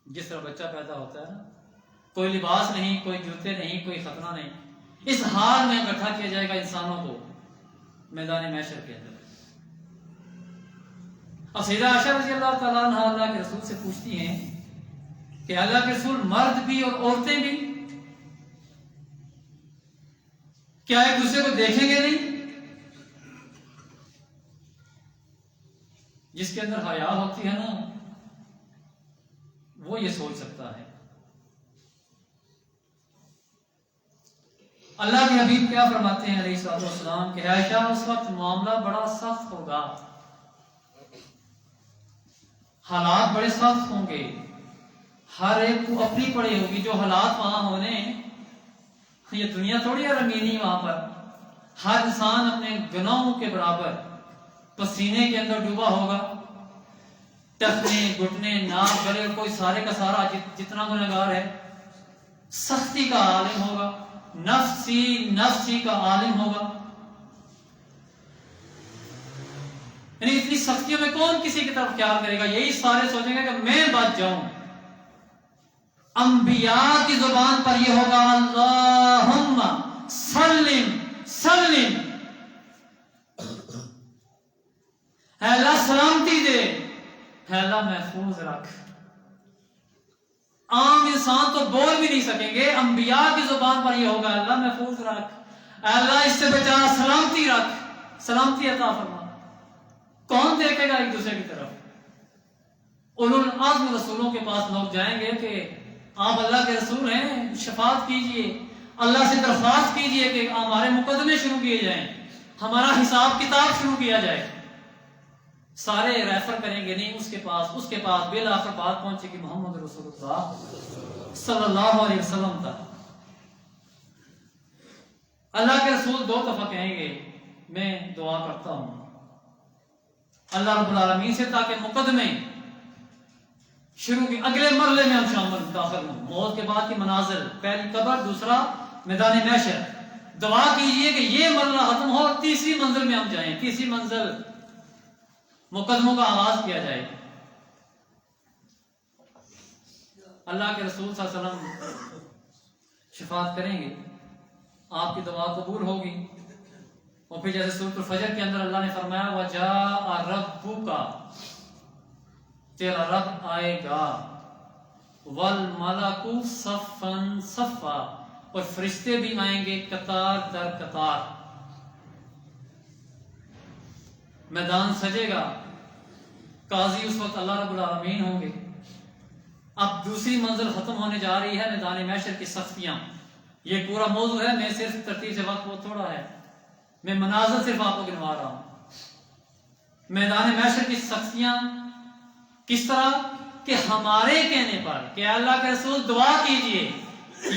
جس طرح بچہ پیدا ہوتا ہے نا، کوئی لباس نہیں، کوئی جوتے نہیں، کوئی ختنہ نہیں، اس حال میں اکٹھا کیا جائے گا انسانوں کو میدان محشر کے اندر۔ اب سیدہ عائشہ رضی اللہ تعالیٰ عنہ اللہ کے رسول سے پوچھتی ہیں کہ اللہ کے رسول مرد بھی اور عورتیں بھی کیا ایک دوسرے کو دیکھیں گے نہیں؟ جس کے اندر حیا ہوتی ہے نا وہ یہ سوچ سکتا ہے۔ اللہ کے حبیب کیا فرماتے ہیں علیہ الصلوۃ والسلام کہ عائشہ اس وقت معاملہ بڑا سخت ہوگا، حالات بڑے سخت ہوں گے، ہر ایک کو اپنی پڑی ہوگی، جو حالات وہاں ہونے، یہ دنیا تھوڑی ہے رنگینی، وہاں پر ہر انسان اپنے گناہوں کے برابر پسینے کے اندر ڈوبا ہوگا، ٹخنے، گھٹنے، ناک، گلے، کوئی سارے کا سارا جتنا گنہگار ہے سختی کا عالم ہوگا، نفسی کا عالم ہوگا، یعنی اتنی سختیوں میں کون کسی کی طرف خیال کرے گا؟ یہی سارے سوچیں گے کہ میں بچ جاؤں۔ انبیاء کی زبان پر یہ ہوگا اللہم سلم سلم، اے اللہ سلامتی دے، اے اللہ محفوظ رکھ۔ عام انسان تو بول بھی نہیں سکیں گے، انبیاء کی زبان پر یہ ہوگا اللہ محفوظ رکھ، اے اللہ اس سے بچا، سلامتی رکھ، سلامتی عطا فرما۔ کون دیکھے گا ایک دوسرے کی طرف؟ اولو العزم رسولوں کے پاس لوگ جائیں گے کہ آپ اللہ کے رسول ہیں، شفاعت کیجئے، اللہ سے درخواست کیجئے کہ ہمارے مقدمے شروع کیے جائیں، ہمارا حساب کتاب شروع کیا جائے۔ سارے ریفر کریں گے نہیں اس کے پاس بالآخر بات پہنچے گی محمد رسول اللہ صلی اللہ علیہ وسلم تک۔ اللہ کے رسول دو دفعہ کہیں گے میں دعا کرتا ہوں اللہ رب العالمین سے تاکہ مقدمے شروع کی اگلے مرحلے میں ہم شامل داخل ہوں، موت کے بعد کی منازل، پہلی قبر، دوسرا میدان محشر۔ دعا کیجئے کہ یہ مرحلہ ختم ہو اور تیسری منزل میں ہم جائیں، تیسری منزل مقدموں کا آغاز کیا جائے۔ اللہ کے رسول صلی اللہ علیہ وسلم شفاعت کریں گے، آپ کی دعا قبول ہوگی، اور پھر جیسے سورۃ الفجر کے اندر اللہ نے فرمایا وَجَاءَ رَبُّكَ، تیرا رب آئے گا، وَالْمَلَكُ صَفًّا صَفًّا، اور فرشتے بھی آئیں گے قطار در قطار، میدان سجے گا، قاضی اس وقت اللہ رب العالمین ہوں گے۔ اب دوسری منزل ختم ہونے جا رہی ہے، میدان محشر کی سختیاں، یہ پورا موضوع ہے، میں صرف ترتیب سے وقت بہت تھوڑا ہے، میں مناظر صرف آپ کو گنوا رہا ہوں۔ میدان محشر کی سختیاں کس طرح کہ ہمارے کہنے پر کہ اللہ کے رسول دعا کیجئے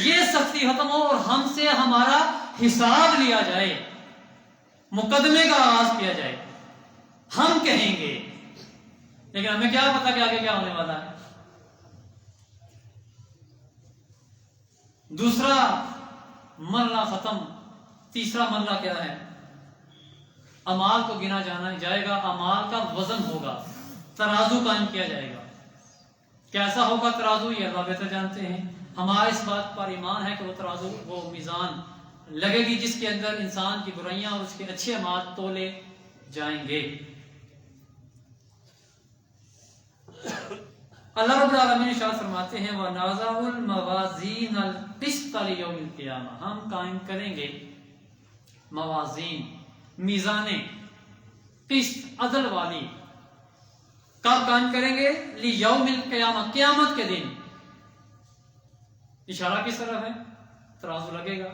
یہ سختی ختم ہو اور ہم سے ہمارا حساب لیا جائے، مقدمے کا آغاز کیا جائے، ہم کہیں گے، لیکن ہمیں کیا پتا کہ آگے کیا ہونے والا ہے۔ دوسرا مرحلہ ختم، تیسرا مرحلہ کیا ہے؟ اعمال کو گنا جانا جائے گا، اعمال کا وزن ہوگا، ترازو قائم کیا جائے گا، کیسا ہوگا ترازو یہ اللہ بہتر جانتے ہیں. ہمارا اس بات پر ایمان ہے کہ وہ ترازو، وہ میزان لگے گی جس کے اندر انسان کی برائیاں اور اس کے اچھے اعمال تولے جائیں گے. اللہ رب العالمین ارشاد فرماتے ہیں وَنَضَعُ الْمَوَازِينَ الْقِسْطَ لِيَوْمِ الْقِيَامَةِ، ہم قائم کریں گے موازین، میزانیں، قسط، عدل والی. کب قائم کریں گے؟ لیوم القیامہ، قیامت کے دن. اشارہ کس طرف ہے؟ ترازو لگے گا.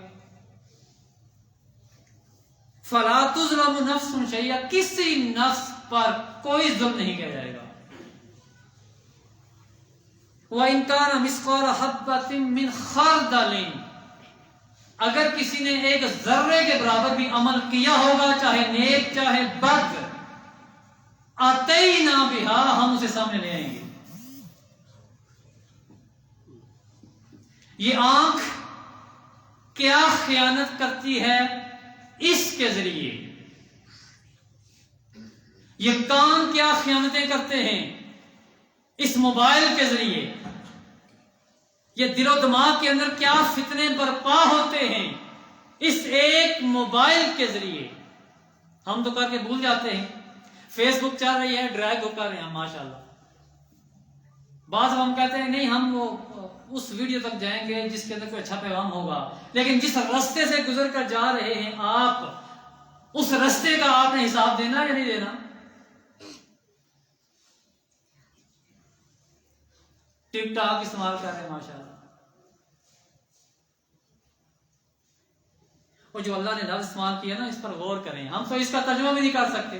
فَلَا تُظْلَمُ نَفْسٌ شَيْئًا، کسی نفس پر کوئی ظلم نہیں کیا جائے گا. وَإِنْ كَانَ مِثْقَالَ حَبَّةٍ مِّنْ خَرْدَلٍ، اگر کسی نے ایک ذرے کے برابر بھی عمل کیا ہوگا، چاہے نیک چاہے بد، آتَيْنَا بِهَا، ہم اسے سامنے لے آئیں گے. یہ آنکھ کیا خیانت کرتی ہے اس کے ذریعے، یہ کان کیا خیانتیں کرتے ہیں اس موبائل کے ذریعے، یہ دل و دماغ کے اندر کیا فتنے برپا ہوتے ہیں اس ایک موبائل کے ذریعے. ہم تو کر کے بھول جاتے ہیں. فیس بک چل رہی ہے، ڈرائیو کر رہے ہیں ماشاءاللہ. بعض ہم کہتے ہیں نہیں ہم وہ اس ویڈیو تک جائیں گے جس کے اندر کوئی اچھا پیغام ہوگا، لیکن جس راستے سے گزر کر جا رہے ہیں آپ، اس راستے کا آپ نے حساب دینا یا نہیں دینا؟ ٹک ٹاک استعمال کر رہے ہیں ماشاءاللہ، اور جو اللہ نے لفظ استعمال کیا نا اس پر غور کریں. ہم تو اس کا ترجمہ بھی نہیں کر سکتے.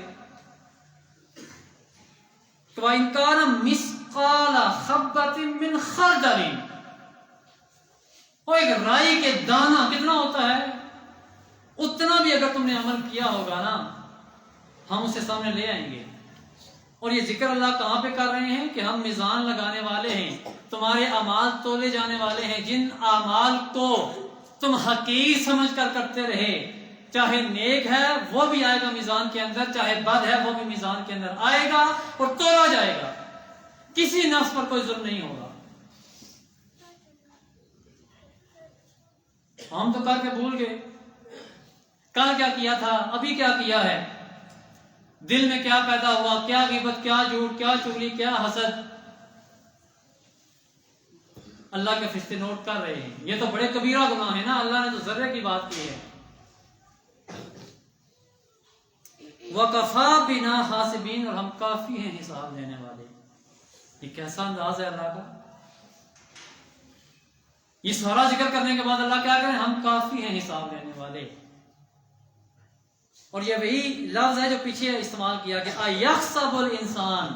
وَإِنْ كَانَ مِثْقَالَ حَبَّةٍ مِّنْ خَرْدَلٍ، وہ ایک رائی کے دانہ کتنا ہوتا ہے، اتنا بھی اگر تم نے عمل کیا ہوگا نا، ہم اسے سامنے لے آئیں گے. اور یہ ذکر اللہ کہاں پہ کر رہے ہیں کہ ہم میزان لگانے والے ہیں، تمہارے اعمال تولے جانے والے ہیں. جن اعمال کو تم حقیر سمجھ کر کرتے رہے، چاہے نیک ہے وہ بھی آئے گا میزان کے اندر، چاہے بد ہے وہ بھی میزان کے اندر آئے گا اور تولا جائے گا. کسی نفس پر کوئی ظلم نہیں ہوگا. ہم تو کر کے بھول گئے، کل کیا کیا تھا، ابھی کیا کیا ہے، دل میں کیا پیدا ہوا، کیا غیبت، کیا جھوٹ، کیا چغلی، کیا حسد. اللہ کے فرشتے نوٹ کر رہے ہیں. یہ تو بڑے کبیرہ گناہ ہیں نا، اللہ نے تو ذرے کی بات کی ہے. وَكَفَى بِنَا حَاسِبِينَ، اور ہم کافی ہیں حساب لینے والے. یہ کیسا انداز ہے اللہ کا. یہ سارا ذکر کرنے کے بعد اللہ کیا کریں، ہم کافی ہیں حساب لینے والے. اور یہ وہی لفظ ہے جو پیچھے استعمال کیا کہ اَيَحْسَبُ الْإِنسان،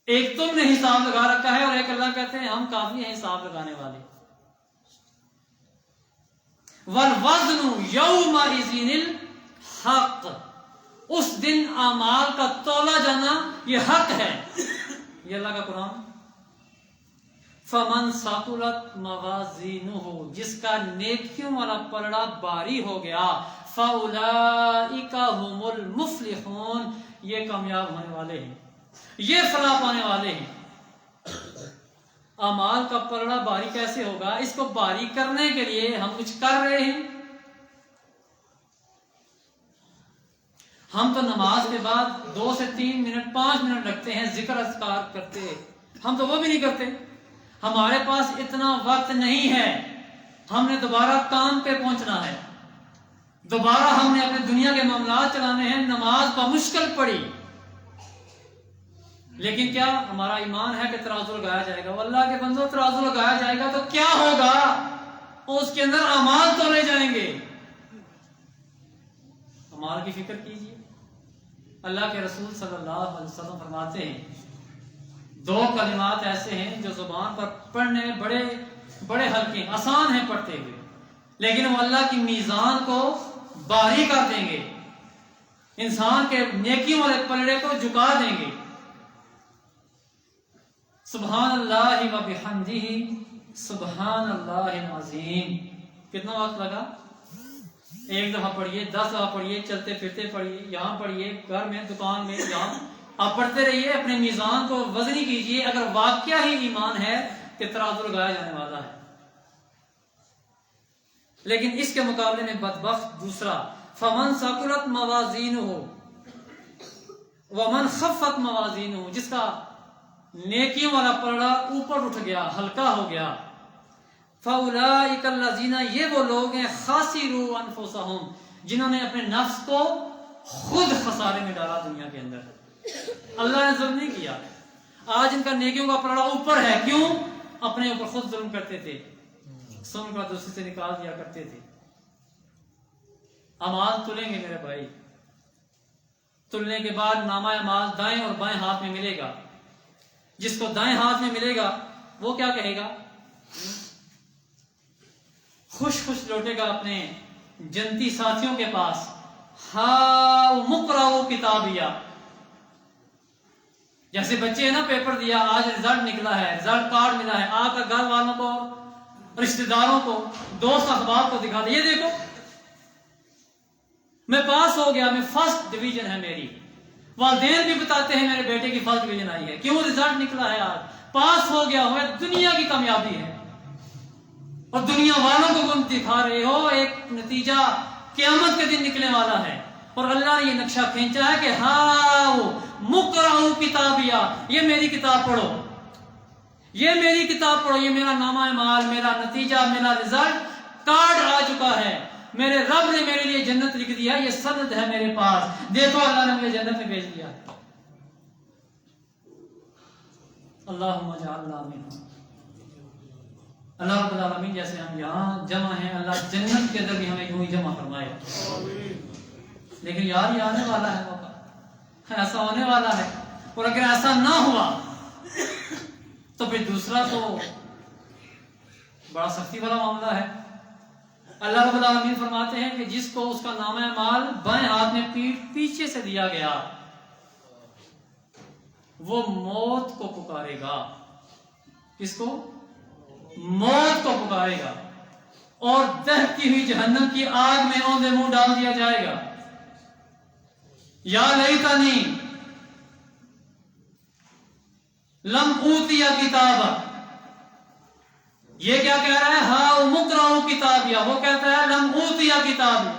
ایک تم نے حساب لگا رکھا ہے اور ایک اللہ کہتے ہیں ہم کافی ہیں حساب لگانے والے. وَالْوَزْنُ يَوْمَئِذٍ الْحَقُّ، اس دن اعمال کا تولا جانا یہ حق ہے. یہ اللہ کا قرآن. فَمَنْ ثَقُلَتْ مَوَازِينُهُ، جس کا نیکیوں والا پلڑا باری ہو گیا، فَأُولَئِكَ هُمُ الْمُفْلِحُونَ، یہ کامیاب ہونے والے ہیں، یہ فلاح پانے والے ہیں. اعمال کا پلڑا باری کیسے ہوگا؟ اس کو باری کرنے کے لیے ہم کچھ کر رہے ہیں. ہم تو نماز کے بعد 2 سے 3 منٹ 5 منٹ لگتے ہیں ذکر اذکار کرتے، ہم تو وہ بھی نہیں کرتے. ہمارے پاس اتنا وقت نہیں ہے، ہم نے دوبارہ کام پہ پہنچنا ہے، دوبارہ ہم نے اپنے دنیا کے معاملات چلانے ہیں. نماز بمشکل پڑی، لیکن کیا ہمارا ایمان ہے کہ ترازو لگایا جائے گا. واللہ کے بندو ترازو لگایا جائے گا تو کیا ہوگا، اس کے اندر اعمال تولے جائیں گے. اعمال کی فکر کیجیے. اللہ کے رسول صلی اللہ علیہ وسلم فرماتے ہیں 2 کلمات ایسے ہیں جو زبان پر پڑھنے میں بڑے ہلکے ہیں، آسان ہیں پڑھتے ہوئے، لیکن وہ اللہ کی میزان کو باری کر دیں گے، انسان کے نیکیوں والے پلڑے کو جھکا دیں گے. سبحان اللہ و بحمدہ سبحان اللہ العظیم. کتنا وقت لگا؟ ایک دفعہ پڑھیے، 10 دفعہ پڑھیے، چلتے پھرتے پڑھیے، یہاں پڑھیے، گھر میں، دکان میں، یہاں آپ پڑھتے رہیے، اپنے میزان کو وزنی کیجئے، اگر واقعہ ہی ایمان ہے کہ ترازو لگایا جانے والا ہے۔ لیکن اس کے مقابلے میں بدبخت دوسرا، فمن ثقلت موازینہ ومن خفت موازینہ، جس کا نیکیوں والا پلڑا اوپر اٹھ گیا، ہلکا ہو گیا، فاولئک الذین، یہ وہ لوگ ہیں خاسروا انفسہم، جنہوں نے اپنے نفس کو خود خسارے میں ڈالا دنیا کے اندر۔ اللہ نے ظلم نہیں کیا، آج ان کا نیکیوں کا پلڑا اوپر ہے، کیوں؟ اپنے اوپر خود ظلم کرتے تھے، سن کا دوسرے سے نکال دیا کرتے تھے۔ اعمال تلیں گے میرے بھائی، تلنے کے بعد نامہ اعمال دائیں اور بائیں ہاتھ میں ملے گا۔ جس کو دائیں ہاتھ میں ملے گا وہ کیا کہے گا؟ خوش خوش لوٹے گا اپنے جنتی ساتھیوں کے پاس، ہاؤ مقرؤ کتابیہ، جیسے بچے ہیں نا، پیپر دیا، آج رزلٹ نکلا ہے، رزلٹ کارڈ ملا ہے، آ کر گھر والوں کو، رشتہ داروں کو، دوست احباب کو دکھا دے، یہ دیکھو میں پاس ہو گیا، میں فرسٹ ڈویژن ہے میری۔ والدین بھی بتاتے ہیں میرے بیٹے کی فرسٹ ڈویژن آئی ہے، کیوں؟ رزلٹ نکلا ہے، آج پاس ہو گیا ہو، دنیا کی کامیابی ہے، اور دنیا والوں کو تم دکھا رہے ہو ایک نتیجہ قیامت کے دن نکلنے والا ہے۔ اور اللہ نے یہ نقشہ کھینچا ہے کہ ہاؤ مقرؤ کتابیہ، یہ میری کتاب پڑھو، یہ میری کتاب پڑھو، یہ میرا نامہ اعمال، میرا نتیجہ، میرا رزلٹ کارڈ آ چکا ہے، میرے رب نے میرے لیے جنت لکھ دیا، یہ سند ہے میرے پاس، دیکھو اللہ نے مجھے جنت میں بھیج دیا۔ اللہم اجعلنا منہم۔ اللہ رب العالمین جیسے ہم یہاں جمع ہیں، اللہ جنت کے اندر بھی ہمیں یوں ہی جمع فرمائے۔ لیکن یار یہ آنے والا ہے موقع، ایسا ہونے والا ہے، اور اگر ایسا نہ ہوا تو پھر دوسرا تو بڑا سختی والا معاملہ ہے۔ اللہ رب العالمین فرماتے ہیں کہ جس کو اس کا نامہ اعمال بائیں ہاتھ میں پیچھے سے دیا گیا، وہ موت کو پکارے گا۔ کس کو؟ موت کو پکارے گا، اور دہتی ہوئی جہنم کی آگ میں اوندے منہ ڈال دیا جائے گا۔ یا لیتنی لم اوتی کتابا، یہ کیا کہہ رہا ہے؟ ہاؤ مقرؤ کتابیہ، وہ کہتا ہے لم اوتی کتابی،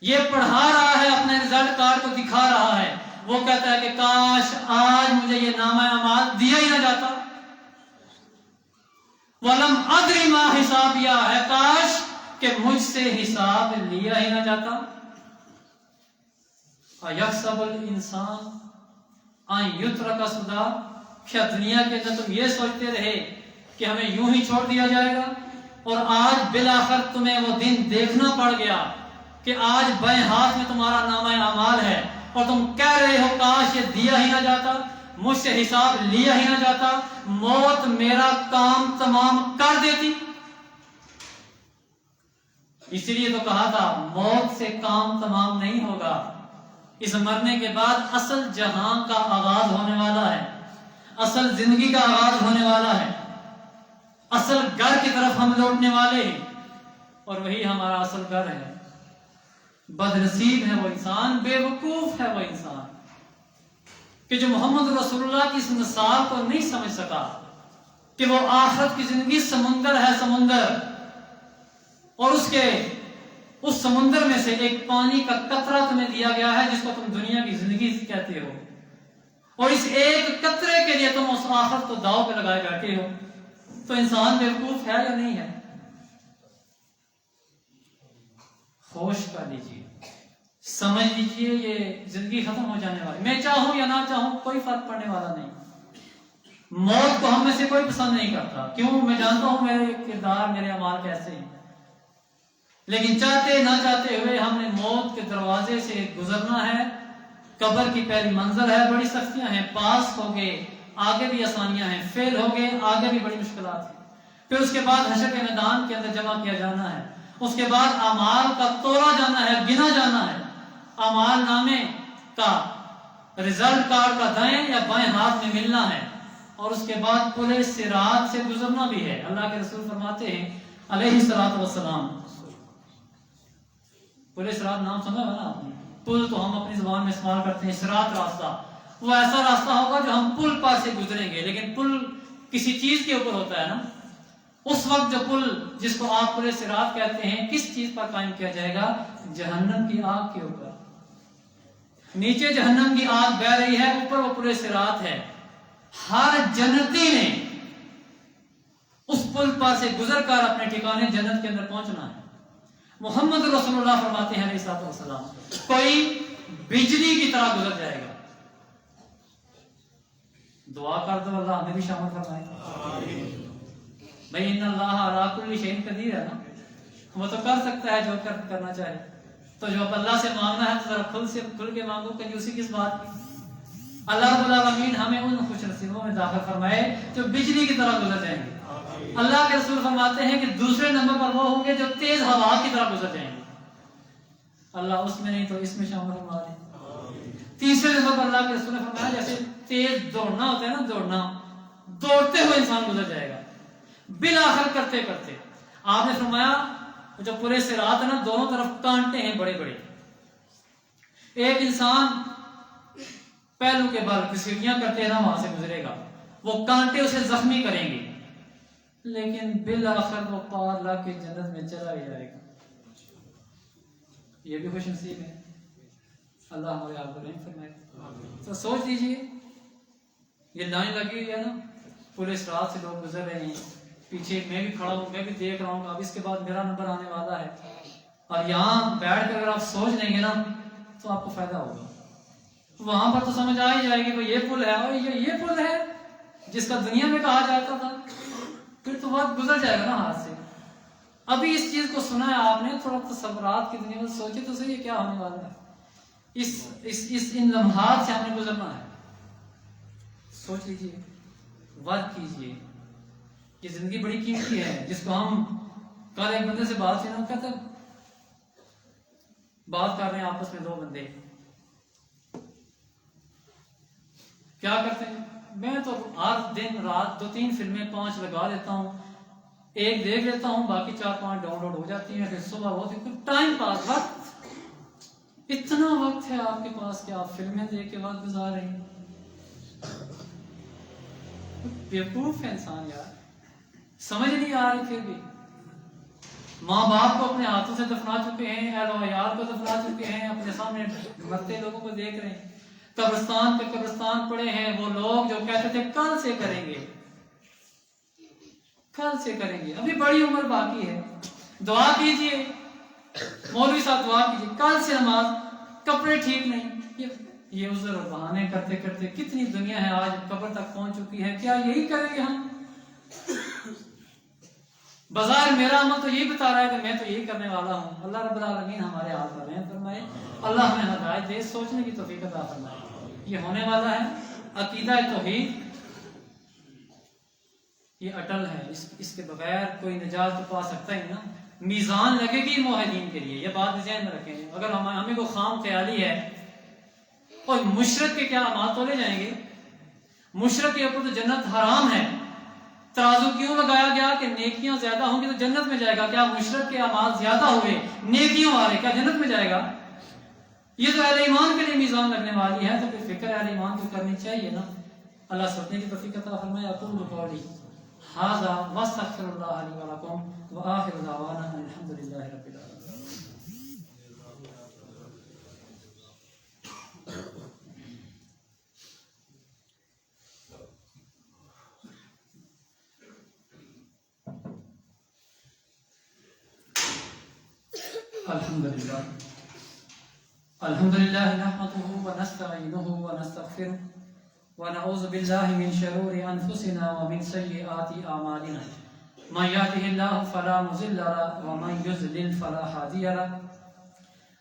یہ پڑھا رہا ہے، اپنے رزلٹ کارڈ کو دکھا رہا ہے، وہ کہتا ہے کہ کاش آج مجھے یہ نامہ اعمال دیا ہی نہ جاتا، وَلَمْ أَدْرِ مَا حِسَابِيَا، ہے کاش کہ مجھ سے حساب لیا ہی نہ جاتا۔ اَيَحْسَبُ الْإِنسَانُ أَن يُتْرَكَ سُدًى، کیا دنیا کے اندر تم یہ سوچتے رہے کہ ہمیں یوں ہی چھوڑ دیا جائے گا؟ اور آج بالآخر تمہیں وہ دن دیکھنا پڑ گیا کہ آج بائیں ہاتھ میں تمہارا نامہ اعمال ہے، اور تم کہہ رہے ہو کاش یہ دیا ہی نہ جاتا، مجھ سے حساب لیا ہی نہ جاتا، موت میرا کام تمام کر دیتی۔ اسی لیے تو کہا تھا موت سے کام تمام نہیں ہوگا، اس مرنے کے بعد اصل جہاں کا آغاز ہونے والا ہے، اصل زندگی کا آغاز ہونے والا ہے، اصل گھر کی طرف ہم لوٹنے والے ہیں، اور وہی ہمارا اصل گھر ہے۔ بد نصیب ہے وہ انسان، بے وقوف ہے وہ انسان کہ جو محمد رسول اللہ کی اس مثال کو نہیں سمجھ سکا کہ وہ آخرت کی زندگی سمندر ہے، سمندر، اور اس سمندر میں سے ایک پانی کا قطرہ تمہیں دیا گیا ہے جس کو تم دنیا کی زندگی کہتے ہو، اور اس ایک قطرے کے لیے تم اس آخرت کو داؤ پہ لگائے بیٹھے ہو، تو انسان بیوقوف ہے یا نہیں ہے؟ ہوش کر لیجیے، سمجھ لیجیے یہ زندگی ختم ہو جانے والی، میں چاہوں یا نہ چاہوں کوئی فرق پڑنے والا نہیں۔ موت کو ہم میں سے کوئی پسند نہیں کرتا، کیوں؟ میں جانتا ہوں میرے کردار، میرے اعمال کیسے ہیں، لیکن چاہتے نہ چاہتے ہوئے ہم نے موت کے دروازے سے گزرنا ہے۔ قبر کی پہلی منزل ہے، بڑی سختیاں ہیں، پاس ہو گئے آگے بھی آسانیاں ہیں، فیل ہو گئے آگے بھی بڑی مشکلات ہیں، پھر اس کے بعد حشر کے میدان کے اندر جمع کیا جانا ہے، اس کے بعد اعمال کا تولا جانا ہے، گنا جانا ہے، اعمال نامے کا رزلٹ کارڈ کا دائیں یا بائیں ہاتھ میں ملنا ہے، اور اس کے بعد پورے صراط سے گزرنا بھی ہے۔ اللہ کے رسول فرماتے ہیں علیہ الصلوۃ والسلام، پورے صراط نام سنا ہے نا آپ نے، پل تو ہم اپنی زبان میں استعمال کرتے ہیں صراط راستہ، وہ ایسا راستہ ہوگا جو ہم پل پر سے گزریں گے، لیکن پل کسی چیز کے اوپر ہوتا ہے نا، اس وقت جو پل جس کو آپ پل صراط کہتے ہیں کس چیز پر قائم کیا جائے گا؟ جہنم کی آگ کے اوپر۔ نیچے جہنم کی آگ بہ رہی ہے، اوپر وہ پل صراط ہے، ہر جنتی نے اس پل پر سے گزر کر اپنے ٹھکانے جنت کے اندر پہنچنا ہے۔ محمد رسول اللہ فرماتے ہیں علیہ الصلوۃ والسلام، کوئی بجلی کی طرح گزر جائے گا۔ دعا کر دو اللہ ہمیں بھی شامل فرمائے۔ بھائی ان اللہ علی کل شیء قدیر ہے نا، وہ تو کر سکتا ہے جو کرنا چاہے، تو جو اللہ سے مانگنا ہے تو ذرا کھل کے مانگو، کنجوسی کس بات کی۔ اللہ رب العالمین ہمیں ان خوش نصیبوں میں داخل فرمائے جو بجلی کی طرح گزر جائیں گے۔ اللہ کے رسول فرماتے ہیں کہ دوسرے نمبر پر وہ ہوں گے جو تیز ہوا کی طرح گزر جائیں گے، اللہ اس میں نہیں تو اس میں شامل فرما دے۔ تیسرے نمبر پر اللہ کے رسول نے فرمایا جیسے تیز دوڑنا ہوتا ہے نا، دوڑتے ہوئے انسان گزر جائے گا بالآخر کرتے کرتے۔ آپ نے فرمایا جو پورے صراط ہے نا، دونوں طرف کانٹے ہیں بڑے بڑے، ایک انسان پہلو کے بل گھسیٹیاں کرتے نا وہاں سے گزرے گا، وہ کانٹے اسے زخمی کریں گے، لیکن بالآخر وہ پار لا کے جنت میں چلا ہی جائے گا۔ یہ بھی خوش نصیب ہے، اللہ ہمارے آپ کو رحم فرمائے۔ تو سوچ لیجیے، یہ لائن لگی ہوئی ہے نا، پورے صراط سے لوگ گزر رہے ہیں، پیچھے میں بھی کھڑا ہوں، میں بھی دیکھ رہا ہوں اب اس کے بعد میرا نمبر آنے والا ہے، اور یہاں بیٹھ کر اگر آپ سوچ لیں گے نا تو آپ کو فائدہ ہوگا۔ وہاں پر تو سمجھ آ ہی جائے گی کہ یہ پل ہے اور یہ پل ہے جس کا دنیا میں کہا جاتا تھا، پھر تو وقت گزر جائے گا نا ہاتھ سے۔ ابھی اس چیز کو سنا ہے آپ نے، تھوڑا تصورات کی دنیا میں سوچے تو صحیح کیا ہونے والا ہے، ان لمحات سے ہم نے گزرنا ہے۔ سوچ لیجیے، ورک کیجیے، یہ زندگی بڑی قیمتی ہے، جس کو ہم کل ایک بندے سے بات کی نا، کہتا بات کر رہے ہیں آپس میں دو بندے، کیا کرتے ہیں، میں تو ہر دن رات 2-3 فلمیں 5 لگا لیتا ہوں، ایک دیکھ لیتا ہوں، باقی 4-5 ڈاؤن لوڈ ہو جاتی ہیں، پھر صبح ہوتی ہے، ٹائم پاس، وقت، اتنا وقت ہے آپ کے پاس کہ آپ فلمیں دیکھ کے وقت گزار رہے ہیں۔ بیوقوف ہے انسان یار، سمجھ نہیں آ رہی، پھر بھی ماں باپ کو اپنے ہاتھوں سے دفنا چکے ہیں، اہل و عیال کو دفنا چکے ہیں، اپنے سامنے مرتے لوگوں کو دیکھ رہے ہیں، قبرستان پہ قبرستان پڑے ہیں وہ لوگ جو کہتے تھے کل سے کریں گے، کل سے کریں گے، ابھی بڑی عمر باقی ہے، دعا کیجئے، مولوی صاحب دعا کیجئے، کل سے نماز، کپڑے ٹھیک نہیں، یہ عذر اور بہانے کرتے کرتے کتنی دنیا ہے آج قبر تک پہنچ چکی ہے، کیا یہی کریں گے ہم؟ بظاہر میرا عمل تو یہی بتا رہا ہے کہ میں تو یہی کرنے والا ہوں۔ اللہ رب العالمین ہمارے ہاتھ پر رحم فرمائے، اللہ ہمیں ہدایت دے، سوچنے کی توفیق عطا فرمائے۔ یہ ہونے والا ہے، عقیدہ توحید یہ اٹل ہے، اس کے بغیر کوئی نجات تو پا سکتا ہی نا۔ میزان لگے گی موحدین کے لیے، یہ بات ذہن میں رکھیں۔ اگر ہمیں کوئی خام خیالی ہے اور مشرک کے کیا اعمال تولے جائیں گے، مشرک کے اوپر تو جنت حرام ہے، ترازو کیوں لگایا گیا کہ نیکیاں زیادہ ہوں گی تو جنت میں جائے گا، کیا مشرک کے اعمال زیادہ ہوئے نیکیوں والے کیا جنت میں جائے گا؟ یہ تو اہل ایمان کے لیے میزان لگنے والی ہے، تو پھر فکر اہل ایمان کو کرنی چاہیے نا۔ اللہ سوچنے کی توفیق عطا فرمائے۔ اقول قولی ھذا واستغفر اللہ لی ولکم وآخر دعوانا ان الحمد للہ رب العالمین۔ الحمد لله نحمده ونستعينه ونستغفره ونعوذ بالله من شرور أنفسنا ومن سيئات أعمالنا من يهده الله فلا مضل له ومن يضلل فلا هادي له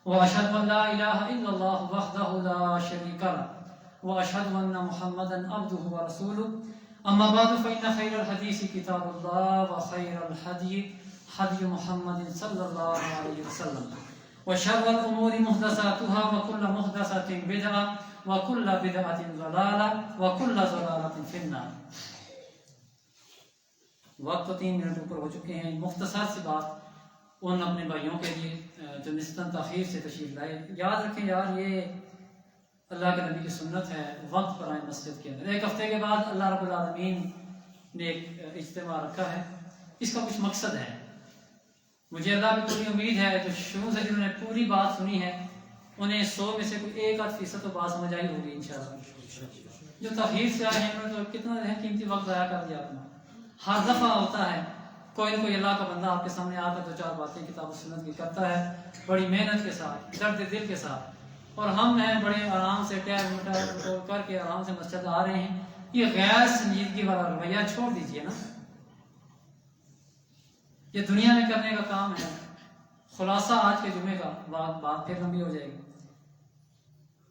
وأشهد أن لا إله إلا الله وحده لا شريك له وأشهد أن محمدا عبده ورسوله أما بعد فإن خير الحديث كتاب الله وخير الهدي هدي محمد صلى الله عليه وسلم وشر الأمور محدثاتها وكل محدثة بدعة وكل بدعة ضلالة وكل ضلالة في النار۔ وقت تو 3 منٹ اوپر ہو چکے ہیں، مختصر سی بات ان اپنے بھائیوں کے لیے جو نسبتاً تاخیر سے تشریف لائے. یاد رکھیں یار، یہ اللہ کے نبی کی سنت ہے، وقت پر آئیں مسجد کے اندر. ایک ہفتے کے بعد اللہ رب العالمین نے ایک اجتماع رکھا ہے، اس کا کچھ مقصد ہے. مجھے اللہ کی پوری امید ہے جو شروع سے جنہوں نے پوری بات سنی ہے انہیں 100 میں سے کوئی 1-8% تو بات سمجھ آئی ہوگی انشاءاللہ. جو تاخیر سے آئے ہیں انہوں نے تو کتنا قیمتی وقت ضائع کر دیا اپنا. ہر دفعہ ہوتا ہے کوئی نہ کوئی اللہ کا بندہ آپ کے سامنے آ کر 2-4 باتیں کتاب و سنت کی کرتا ہے بڑی محنت کے ساتھ، درد دل کے ساتھ، اور ہم ہیں بڑے آرام سے ٹیر مٹر کر کے آرام سے مسجد آ رہے ہیں. یہ غیر سنجیدگی والا رویہ چھوڑ دیجئے نا. یہ دنیا میں کرنے کا کام ہے. خلاصہ آج کے جمعے کا، بات پھر لمبی ہو جائے گی.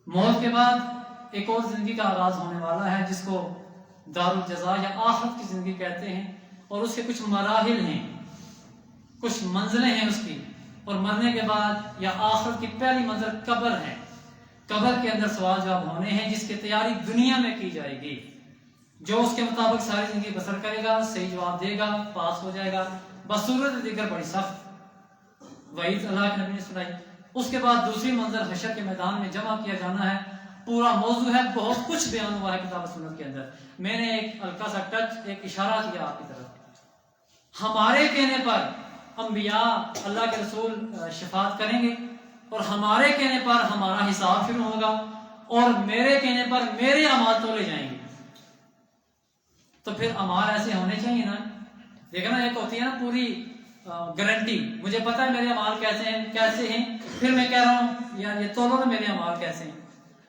موت کے بعد ایک اور زندگی کا آغاز ہونے والا ہے جس کو دار الجزا یا آخرت کی زندگی کہتے ہیں، اور اس کے کچھ مراحل ہیں، کچھ منزلیں ہیں اس کی. اور مرنے کے بعد یا آخرت کی پہلی منزل قبر ہے. قبر کے اندر سوال جواب ہونے ہیں جس کی تیاری دنیا میں کی جائے گی. جو اس کے مطابق ساری زندگی بسر کرے گا، صحیح جواب دے گا، پاس ہو جائے گا. بصورت دیگر بڑی سخت وعید اللہ کے نبی نے سنائی. اس کے بعد دوسری منزل حشر کے میدان میں جمع کیا جانا ہے. پورا موضوع ہے، بہت کچھ بیان ہوا ہے کتاب سنت کے اندر. میں نے ایک ہلکا سا ٹچ، ایک اشارہ کیا آپ کی طرف. ہمارے کہنے پر انبیاء، اللہ کے رسول شفاعت کریں گے، اور ہمارے کہنے پر ہمارا حساب شروع ہوگا، اور میرے کہنے پر میرے اعمال تولے جائیں گے. تو پھر اعمال ایسے ہونے چاہیے نا. دیکھنا ایک ہوتی ہے نا پوری گارنٹی، مجھے پتا ہے میرے اعمال کیسے ہیں، پھر میں کہہ رہا ہوں یار یہ تولو نا میرے اعمال کیسے ہیں.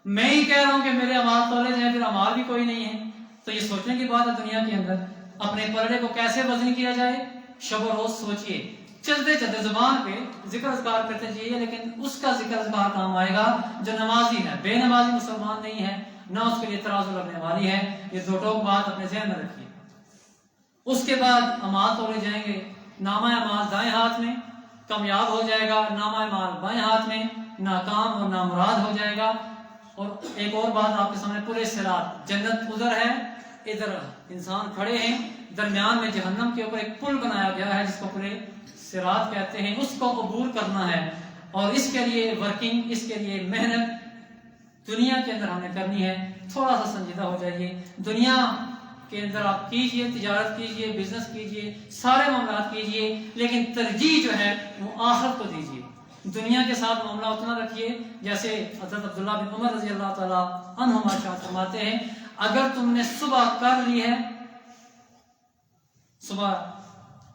میں ہی کہہ رہا ہوں کہ میرے اعمال تولے جائیں، پھر اعمال بھی کوئی نہیں ہے. تو یہ سوچنے کی بات ہے دنیا کے اندر اپنے پلڑے کو کیسے وزن کیا جائے. شب و روز سوچئے، چلتے چلتے زبان پہ ذکر اذکار کرتے جائیے، لیکن اس کا ذکر اذکار کام آئے گا جو نمازی ہے. بے نمازی مسلمان نہیں ہے، نہ اس کے لیے ترازو لگنے والی ہے. یہ دو ٹوک بات اپنے ذہن میں رکھیے. اس کے بعد اعمال تولے جائیں گے. نامہ اعمال دائیں ہاتھ میں، کامیاب ہو جائے گا. نامہ اعمال بائیں ہاتھ میں، ناکام اور نامراد ہو جائے گا. اور ایک اور بات آپ کے سامنے، پورے صراط، جنت ادھر ہے، ادھر انسان کھڑے ہیں، درمیان میں جہنم کے اوپر ایک پل بنایا گیا ہے جس کو پورے صراط کہتے ہیں. اس کو عبور کرنا ہے، اور اس کے لیے ورکنگ، اس کے لیے محنت دنیا کے اندر ہم نے کرنی ہے. تھوڑا سا سنجیدہ ہو جائیے. دنیا کے اندر آپ کیجئے، تجارت کیجئے، بزنس کیجئے، سارے معاملات کیجئے، لیکن ترجیح جو ہے وہ آخرت کو دیجئے. دنیا کے ساتھ معاملہ اتنا رکھیے جیسے حضرت عبداللہ بن عمر رضی اللہ تعالیٰ عنہما ارشاد فرماتے ہیں، اگر تم نے صبح کر لی ہے، صبح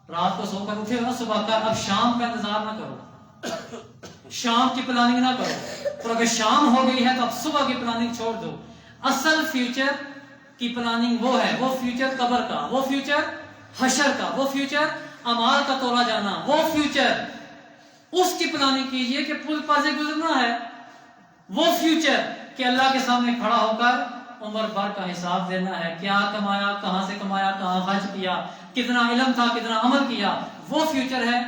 رات کو سو کر اٹھے ہو، صبح کر، اب شام کا انتظار نہ کرو، شام کی پلاننگ نہ کرو. اور اگر شام ہو گئی ہے تو اب صبح کی پلاننگ چھوڑ دو. اصل فیوچر کی پلاننگ وہ ہے، وہ فیوچر قبر کا، وہ فیوچر حشر کا، وہ فیوچر اعمال کا تولا جانا، وہ فیوچر اس کی پلاننگ کیجئے کہ پل پر سے گزرنا ہے. وہ فیوچر کہ اللہ کے سامنے کھڑا ہو کر عمر بھر کا حساب دینا ہے، کیا کمایا، کہاں سے کمایا، کہاں خرچ کیا، کتنا علم تھا، کتنا عمل کیا. وہ فیوچر ہے،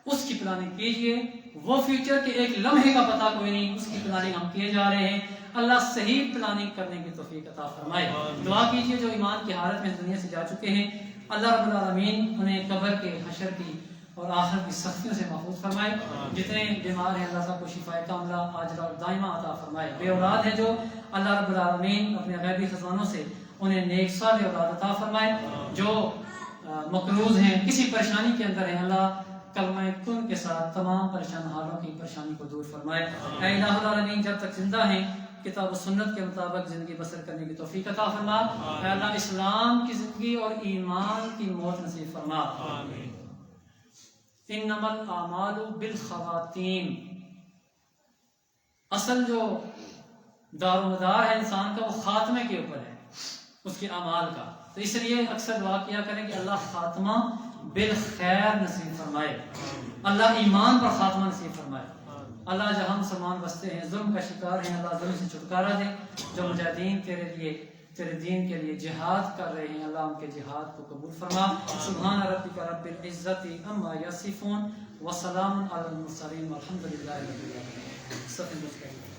اس کی پلاننگ کیجئے. وہ فیوچر کہ ایک لمحے کا پتہ کوئی نہیں، اس کی پلاننگ ہم کیے جا رہے ہیں. اللہ صحیح پلاننگ کرنے کی توفیق عطا فرمائے. دعا کیجئے جو ایمان کی حالت میں دنیا سے جا چکے ہیں، اللہ رب العالمین انہیں قبر کے، حشر کی اور آخرت کی سختیوں سے محفوظ فرمائے. جتنے بیمار ہیں اللہ سب کو شفاء کاملہ عاجلہ اور دائمہ عطا فرمائے. بے اولاد ہیں جو، اللہ رب العالمین اپنے غیبی خزانوں سے انہیں نیک صالح اولاد عطا فرمائے. جو مقروض ہیں، کسی پریشانی کے اندر ہیں، اللہ کلمہ کن کے ساتھ تمام پریشان حالوں کی پریشانی کو دور فرمائے. اے الہ العالمین جب تک زندہ ہیں کتاب و سنت کے مطابق زندگی بسر کرنے کی توفیق عطا فرما. اے اللہ اسلام کی زندگی اور ایمان کی موت نصیب فرما. انما الاعمال بالخواتیم، اصل جو دار و مدار ہے انسان کا وہ خاتمے کے اوپر ہے، اس کے اعمال کا. تو اس لیے اکثر دعا کیا کریں کہ اللہ خاتمہ بالخیر نصیب فرمائے، اللہ ایمان پر خاتمہ نصیب فرمائے. اللہ جہاں مسلمان بستے ہیں، ظلم کا شکار ہیں، اللہ ظلم سے چھٹکارا دے. جو مجاہدین تیرے دین کے لیے جہاد کر رہے ہیں، اللہ ان کے جہاد کو قبول فرما. سبحان ربک رب العزت عما یصفون وسلام علی المرسلین والحمد للہ رب العالمین.